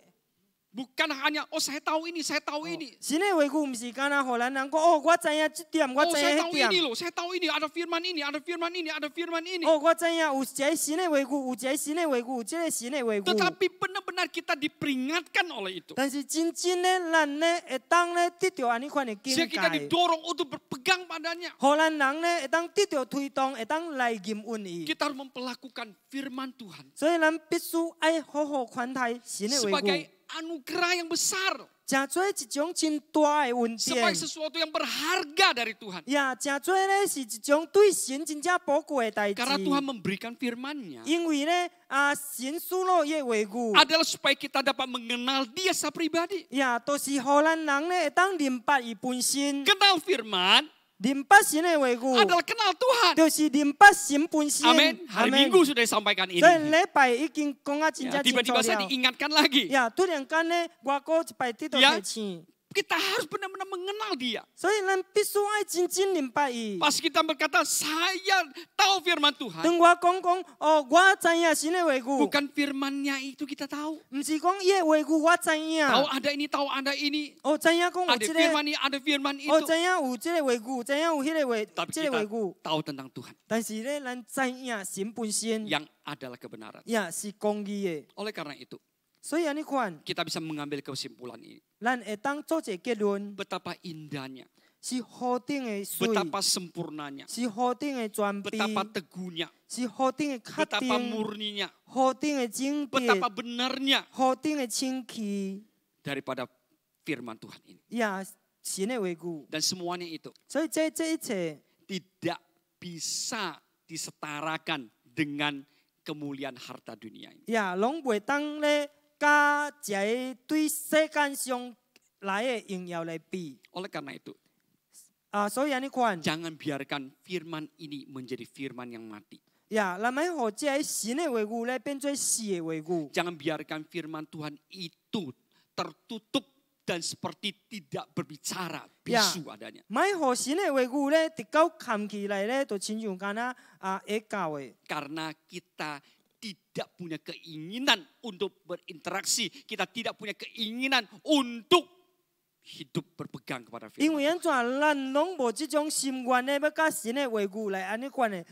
Bukan hanya, oh saya tahu ini, saya tahu ini. 神嘅話語唔是干那，互咱人講，哦，我知影這點，我 Oh 知 saya 影 tahu 迄點 ini。loh, saya tahu ini, ada firman ini, ada firman ini, ada firman ini. 哦，我知影有一個神嘅話語，有一個神嘅話語，有這個神嘅話語。 Tetapi benar-benar kita diperingatkan oleh itu. 但是真正咧，咱咧會當咧得到安尼款嘅境 Sehingga kita 界， didorong untuk berpegang padanya. 互咱人咧會當得到推動，會當來驗運伊。 Kita harus memperlakukan firman Tuhan 所以咱必須愛好好款待神嘅話 sebagai 語， anugerah yang besar. 真做一种真大的恩典 Sebagai。sesuatu yang berharga dari Tuhan. 呀，真做咧是一种对神真正宝贵的代志。 Karena Tuhan memberikan firman-Nya 因为咧神赐落伊的话语， adalah supaya kita dapat mengenal Dia secara pribadi. 呀，都是互咱人咧会当明白伊本身， Kenal firman 明白神的话语， adalah kenal Tuhan. 就是明白神本身。 Amin. Hari Minggu sudah disampaikan ini. 所以礼拜已經講啊真 Ya, 正清楚 tiba-tiba saya 了。 diingatkan lagi. 呀，突然間咧，我個一擺啲到 Ya. 提醒， Kita harus benar-benar mengenal Dia. 所以咱必須愛真正明白伊。 Pas kita berkata, saya tahu firman Tuhan. 當我講哦，我知影神的話語， Bukan firman-Nya itu kita tahu. 唔是講伊的話語我知影， Tahu ada ini, tahu ada ini. 哦知影講有 Ada 即 firman 個， ini, ada firman 哦 itu. 知影有即個話語，知影有迄個話， Tapi 即個 kita 話語。 tahu tentang Tuhan. 但是咧，咱知影神本身， Yang adalah kebenaran. 呀是公義的。 Oleh karena itu, 所以安尼看， kita bisa mengambil kesimpulan ini. 咱會當做一個結論， Betapa indahnya, 是何等的水， betapa sempurnanya, 是何等的全備， betapa teguhnya, 是何等的確 betapa 定， murninya, 何等的精 betapa 潔， benarnya 何等的清氣， daripada firman Tuhan ini. 呀神的話語。 Dan semuanya itu 所以這一切， tidak bisa disetarakan dengan kemuliaan harta dunia ini. 呀攏袂當咧，甲一個對世間上來的榮耀來比。 Oleh karena itu, 所以安尼看， jangan biarkan firman ini menjadi firman yang mati. 呀，咱咪互即個神的話語咧變做死的話語。 Jangan biarkan firman Tuhan itu tertutup dan seperti tidak berbicara, bisu adanya. 咪互神的話語咧，直到冚起來咧，就親像敢若會教的。 Karena kita tidak punya keinginan untuk berinteraksi, kita tidak punya keinginan untuk hidup berpegang kepada 因 firman 為安怎咱攏無即種心願咧，要甲神的話語來安尼款的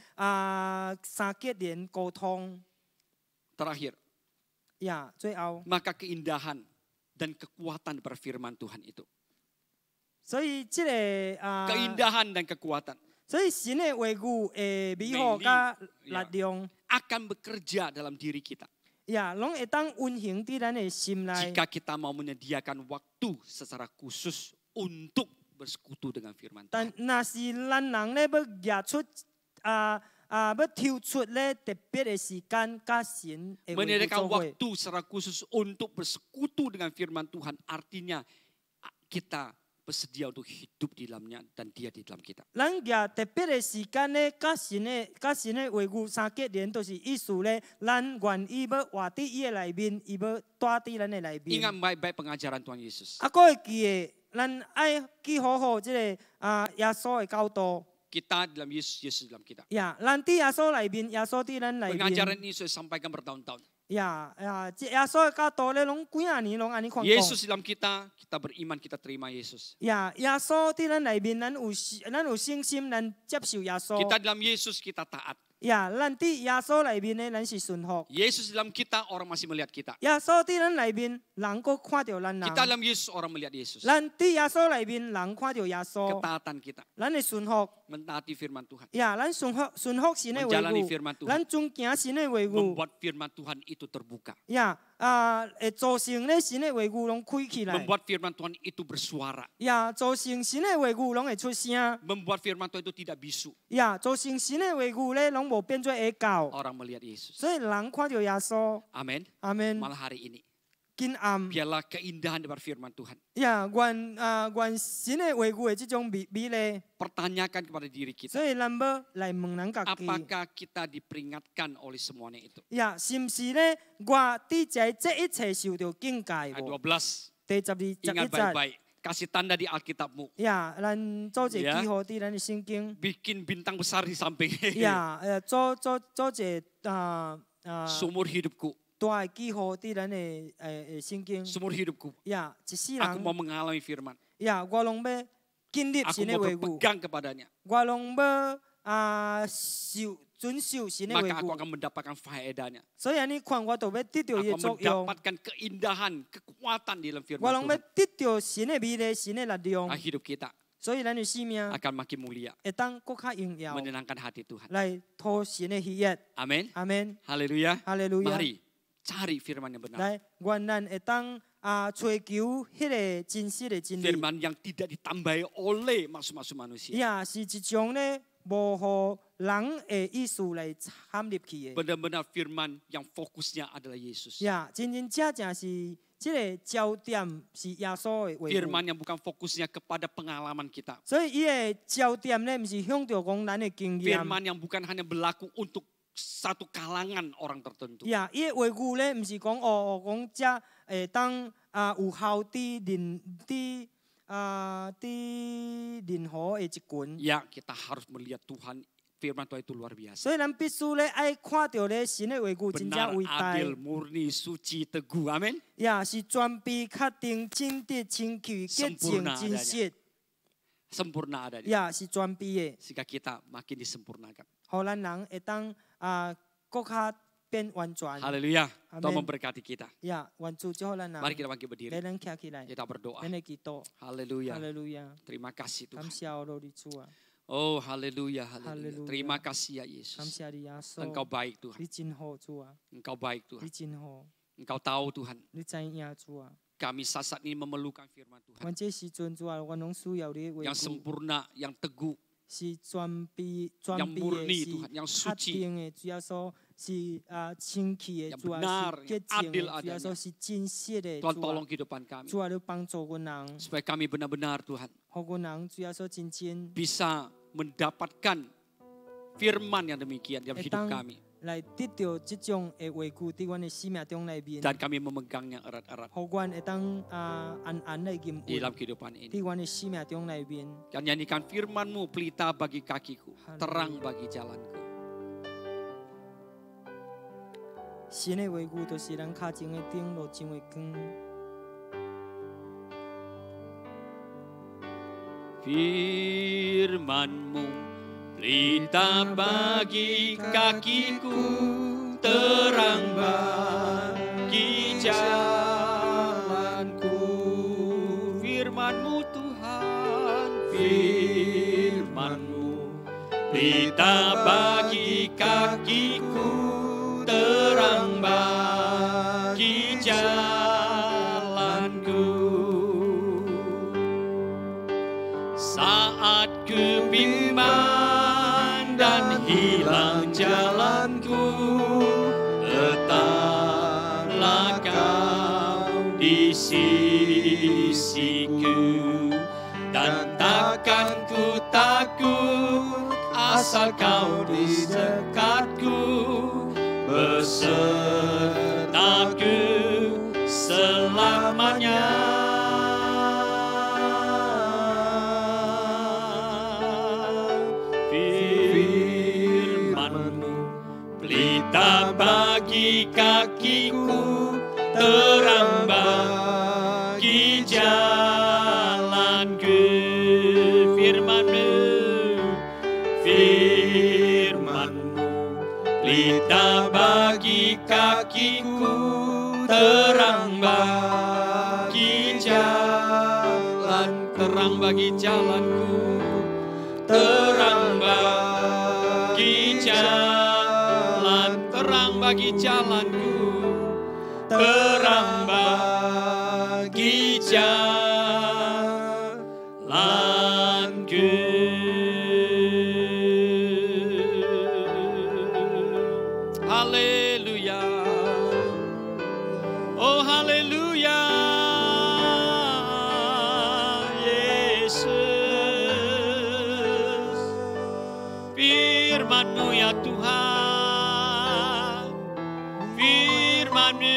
三結連溝通。 Terakhir, 呀，最後， maka keindahan dan kekuatan daripada firman Tuhan itu. 所以即、個Keindahan dan kekuatan 所以神的話語的美好甲力量， akan bekerja dalam diri kita. 呀，攏會當運行佇咱的心內。 Jika kita mau menyediakan waktu secara khusus untuk bersekutu dengan firman Tuhan. 但若是咱人咧要舉出要抽出咧特別的時間，甲神的話語 Menyediakan 做伙。 waktu secara khusus untuk bersekutu dengan firman Tuhan. Artinya kita bersedia untuk hidup di dalamnya dan dia di dalam kita. 咱舉特別的時間咧，甲神的話語三結連，就是意思咧，咱願意要活佇伊的內面，伊要住佇咱的內面。 Ingat baik-baik pengajaran Tuhan Yesus. 還會記的，咱愛記好好即個耶穌的教導。 Kita dalam Yesus, Yesus dalam kita. 呀，咱佇耶穌內面，耶穌佇咱內 Pengajaran 面。 ini sudah sampaikan bertahun-tahun. 即耶穌的教導咧，攏幾啊年攏安尼看講。 Yesus dalam kita, kita beriman, kita terima Yesus. 呀，耶穌佇咱內面，咱有信心，咱接受耶穌。 Kita dalam Yesus, kita taat. 呀，咱佇耶穌內面咧，咱是順服。 Yesus dalam kita, orang masih melihat kita. 耶穌佇咱內面，人閣看到咱人。 Kita dalam Yesus, orang melihat Yesus. 咱佇耶穌內面，人看到耶穌。 Ketaatan kita, 咱會順服。 mentaati firman Tuhan. 呀，咱順服神的話 Menjalani firman 語， Tuhan. 咱遵行神的話語。 Membuat firman Tuhan itu terbuka. 呀，會造成咧神的話語攏開起來。 Membuat firman Tuhan itu bersuara. 呀，造成神的話語攏會出聲。 Membuat firman Tuhan itu tidak bisu. 呀，造成神的話語咧，攏無變做會教。 Orang melihat Yesus. 所以人看到耶穌， Amin. 阿門。 Malah hari ini. 今暗。 Biarlah keindahan daripada firman Tuhan. 呀，願神的話語的這種美麗， Pertanyakan kepada diri kita. 所以咱要來問咱家己。 Apakah kita diperingatkan oleh semuanya itu? 呀，是毋是咧？我佇這一切受到警戒 Ayat 無？ 12. 第12、Ingat 11節。 baik-baik. Kasih tanda di Alkitabmu. 呀，咱做一個 Ya. 記號佇咱的聖經。 Bikin bintang besar di samping. 呀，做一個Sumur hidupku. 大的記號佇咱的聖經。 Sumur hidupku. 呀，一世 Aku mau 人。 mengalami firman. 呀，我攏要經歷 Aku 神的 mau 話語， berpegang kepadanya. 我攏要遵守神的話 Maka aku 語。 akan mendapatkan faedahnya. 所以安尼看，我就要得到伊 Aku 的作用， mendapatkan keindahan, kekuatan di dalam 我 firman 攏要 Tuhan. 得到神的美麗、神的力量。 Hidup kita 所以咱的生命 akan makin mulia. 會當更較榮耀， Menyenangkan hati Tuhan. 來討神的喜悅。 Amin. 阿門， Haleluya. 哈利路亞。 Mari cari firman yang benar. 来，愿咱会当追求迄个真实的真理。 Firman yang tidak ditambahi oleh maksud-maksud manusia. 也是一种咧无互人的意思来掺入去的。 Benar-benar firman yang fokusnya adalah Yesus. 呀，真正是这个焦点是耶稣的话语。 Firman yang bukan fokusnya kepada pengalaman kita. 所以伊的焦点咧，毋是向着讲咱的经验。 Firman yang bukan hanya berlaku untuk satu kalangan orang tertentu. 呀，伊的话语咧，毋是讲讲遮会当有效伫任何的一群。 Ya, kita harus melihat Tuhan, firman Tuhan itu luar biasa. 所以咱必须咧爱看到咧神的话语真 Benar, 正伟大。 adil, murni, suci, teguh. Amin. 呀，是全备、确定、正直、清气、洁净、真实。 Sempurna adanya. 呀，是全备的， Sehingga kita makin disempurnakan. 互咱人会当更较变完全。 Haleluya. Amin. Tuhan memberkati kita. 呀，愿主祝福咱人。 Mari kita bangkit berdiri. 咱徛起来， Kita berdoa. 咱来祈祷。 Haleluya. 哈利路亚， Terima kasih 感 Tuhan. 谢我的主啊， Oh, haleluya, haleluya. Haleluya. Terima kasih ya 感 Yesus. 谢你耶稣， Engkau baik Tuhan. 你真好主啊， Engkau baik 你 Tuhan. 真好， Engkau tahu Tuhan. 你知影主啊。 Kami saat ini memerlukan firman Tuhan. 阮这时阵主啊，阮拢需要你的话 Yang 语， sempurna, yang teguh, 是全备 yang murni 的， Tuhan, yang 是确 suci. 定的，主要说是清气的， Yang 主啊 benar, 是洁 yang 净 adil 的，主要 adanya. 说是真实的， Tuhan 主 tolong 啊， kehidupan kami. 主啊，你帮助阮人， Supaya kami benar-benar Tuhan 互阮人主要说真正 bisa mendapatkan firman yang demikian dalam hidup Etang. kami. 来得到这种的话语伫阮的生命中内面， Dan kami memegangnya erat-erat 互阮会当安安的吟 di 韵 dalam kehidupan ini. 伫阮的生命中内面。 Dan nyanyikan firman-Mu, pelita bagi kakiku, terang bagi jalanku. 神的话语就是咱脚前的灯，路上的光。 Firman-Mu, pelita bagi kakiku, terang bagi jalanku. Firman-Mu Tuhan, firman-Mu, pelita bagi kakiku, terang bagi jalanku. Saat kebimbang dan hilang jalanku, tetaplah Kau di sisiku, dan takkan ku takut asal Kau di dekatku, besertaku selamanya. Pelita bagi kakiku, terang bagi jalanku. Firman-Mu, firman-Mu, pelita bagi kakiku, terang bagi jalan, terang bagi jalanku, terang bagi jalan, terang bagi jalanku, terang bagi jalanku. Haleluya. Oh haleluya. Yesus. Firman-Mu ya Tuhan. Firman-Mu,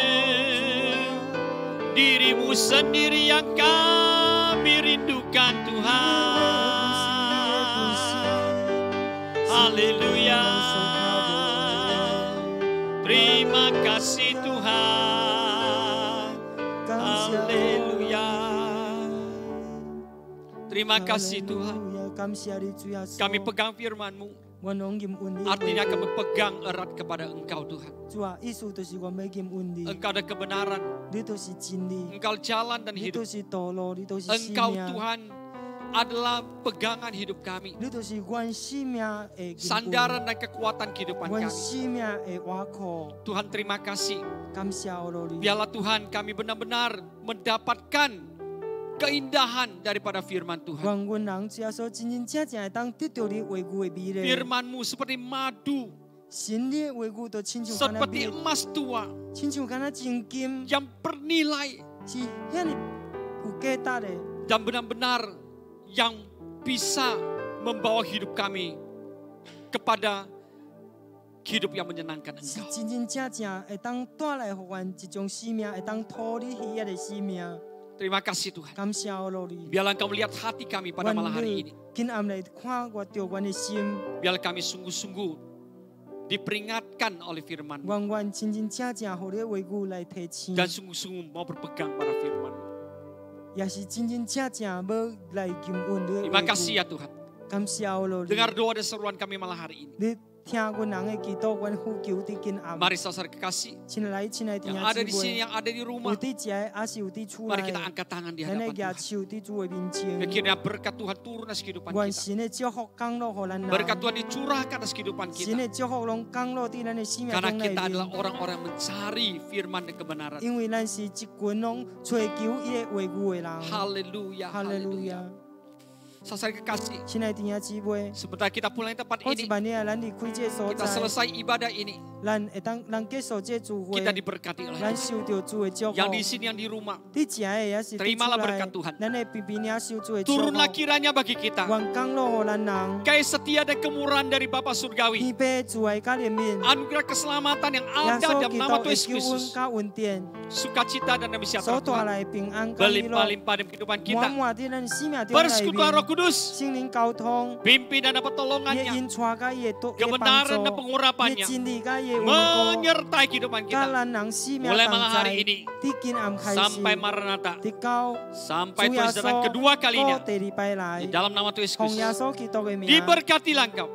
diri-Mu sendiri yang kami rindukan Tuhan. Haleluya. Terima kasih Tuhan. Haleluya. Terima kasih Tuhan. Kami pegang firman-Mu. Artinya kami pegang erat kepada Engkau Tuhan. Engkau ada kebenaran. Engkau jalan dan hidup. Engkau Tuhan adalah pegangan hidup kami. 你就是阮生命的根本， Sandaran dan kekuatan kehidupan 阮 kami. 生命的瓦靠。 Tuhan terima kasih. 感谢我你， Biarlah Tuhan kami benar-benar mendapatkan keindahan daripada firman Tuhan. 愿阮人只要说真真正正会当得到你话语的美丽。 Firman-Mu seperti madu, 神你的话语就亲像干那 seperti 蜜， emas tua 亲像干那真金， yang bernilai 是遐尼有价值的。 dan benar-benar yang bisa membawa hidup kami kepada hidup yang menyenangkan 是 Engkau. 真真正正会当带来互阮一种生命，会当讨你喜悦的生命。 Terima kasih Tuhan. 感谢我你， Biarlah Engkau melihat hati kami pada malam hari ini. 今暗来看我着阮的心， Biarlah kami sungguh-sungguh diperingatkan oleh firman 愿阮真真正正互你的话语来提醒， dan sungguh-sungguh mau berpegang pada firman. 也是真真正正要来经运你的 Terima 话 kasih 语。 ya Tuhan. 感谢我你， Dengar doa dan seruan kami malam hari ini. 你听阮人的祈祷，阮呼求伫今暗。 Mari saudara kekasih 亲爱的 yang 弟 ada 兄 di 姊 sini, 妹， yang ada di 有 rumah. 伫遮的，也是有伫厝 Mari 内 kita 的， angkat tangan di 咱的 hadapan 举 Tuhan. 手伫主的面前。 Kiranya berkat Tuhan turun atas kehidupan 愿 kita. 神的祝福降落互咱人， Berkat Tuhan dicurahkan atas kehidupan 神 kita. 的祝福拢降落伫咱的生命 Karena 中内 kita adalah 面。 orang-orang yang mencari firman dan kebenaran. 因为咱是一群拢追求伊的话语的人。 Haleluya, 哈利路 haleluya. 亚！ Saudara kekasih, 亲爱的弟兄姊妹， sebentar kita pulang tempat 好一 ini, 万年咱离开这所 kita 在， selesai ibadah ini, 咱会当咱结束这聚会， kita diberkati oleh 咱 Tuhan. 受到主的祝福。 Yang di sini, yang di rumah, 你遮的也是伫 Terimalah 厝 berkat 内 Tuhan， 咱的边边也受主的祝福。 turunlah kiranya bagi kita 愿降落互咱人， kasih setia dan kemurahan dari Bapa Surgawi, 天父主的甲怜悯， anugerah keselamatan yang 耶 ada 稣 dalam 基 nama 督 Tuhan 的 Yesus 救恩 Kristus, 甲恩典， sukacita dan damai 所 sejahtera 带 Tuhan 来平安甲喜乐， berlimpah-limpah dalam kehidupan 满 kita. 满伫咱生命中内 Persekutuan Roh 面， Kudus, 心灵交通， pimpin dan 伊的 pertolongannya, 引带甲伊的帮 kebenaran dan 助，伊 pengurapannya 的真理甲伊的稳固， menyertai kehidupan 甲 kita 咱人生命 mulai 同 malam hari 在， ini 伫今暗开始， sampai Maranatha, 伫到 sampai 主耶 Tuhan datang 稣 kedua 过 kalinya 第二摆 di 来， dalam nama Tuhan 奉耶 Yesus. 稣基督的名， Diberkatilah engkau,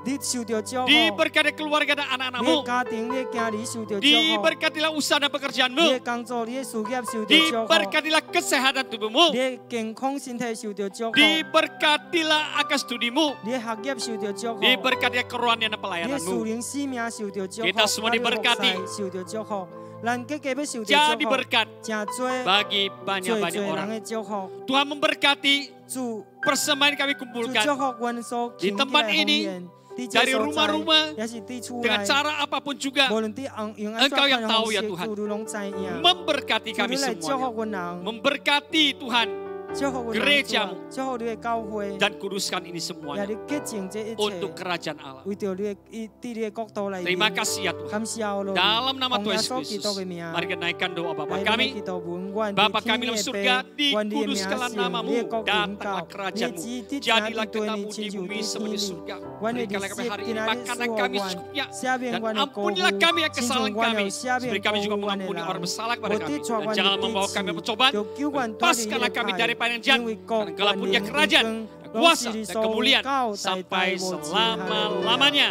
你受到祝福， diberkati keluarga dan 你的 anak-anakmu, 家庭、你的家里受到祝福。 diberkatilah usaha dan 你的 pekerjaanmu, 工作、你的事业受到祝福， diberkatilah kesehatan 你 tubuhmu, 的健康身体受到祝福， diberkatilah akan studimu, 你的学业受到祝福， diberkatilah kerohanian dan 你的属 pelayananmu. 灵生命受到祝福， Kita semua 甲你的 diberkati 服侍受到祝福，咱各家要受到 Jadi 祝福， berkat 真多 bagi 最 banyak-banyak 多人 orang. 的祝福， Tuhan memberkati 主 persembahan kami 主 kumpulkan 祝福阮所 Di 献 tempat 的 ini, 奉献，伫 dari 这所 rumah-rumah, 在，也是伫厝 dengan 内， cara apapun juga 无论伫用安怎 Engkau yang 款 tahu 方 ya 式， Tuhan. 主你拢知影。 memberkati 主 kami 你来祝福 semuanya. 阮人， Memberkati Tuhan 祝福阮人 gerejamu 祝福你的教会， dan kuduskan ini 也 semuanya 你洁净这一 untuk 切， kerajaan Allah. 为着你的伫你的国度来 Terima 面。 kasih ya Tuhan. 感謝我 Dalam nama 奉 Tuhan 耶 Yesus 穌基督 Kristus, 嘅名， mari kita naikkan doa Bapa 來 kami. 祈禱本願 Bapa 天 kami dalam 嘅 surga, 父，願你嘅名 dikuduskanlah 聖， namamu, 你嘅國榮 datanglah 教，你 kerajaanmu. 旨啲 Jadilah 對 kehendak-Mu 你 di 親像 bumi 啲 seperti 天 surga. 願你 Berikanlah 嘅 kami 舌 hari 見 ini 下啲 makanan 所 kami 願， secukupnya. 赦免 Dan 我嘅過 ampunilah 戶， kami yang 親像 kesalahan 我 kami. 又赦免 Seperti kami 過 juga 戶我嘅 mengampuni orang 人。 bersalah 我 kepada 啲 kami. 錯 Dan 我 jangan 哋 membawa 啲 kami 詞， percobaan. 就叫我哋 Lepaskanlah kami dari paling jahat. 因為國 Dan engkau punya 榮 kerajaan, 榮 kuasa 榮 dan kemuliaan 高大 sampai 大和智，哈利路亞。 selama-lamanya.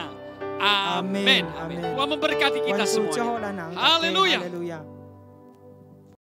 Amin. Amin. Amin. Tuhan memberkati kita 願主祝 semuanya. 福咱人， Haleluya. Haleluya。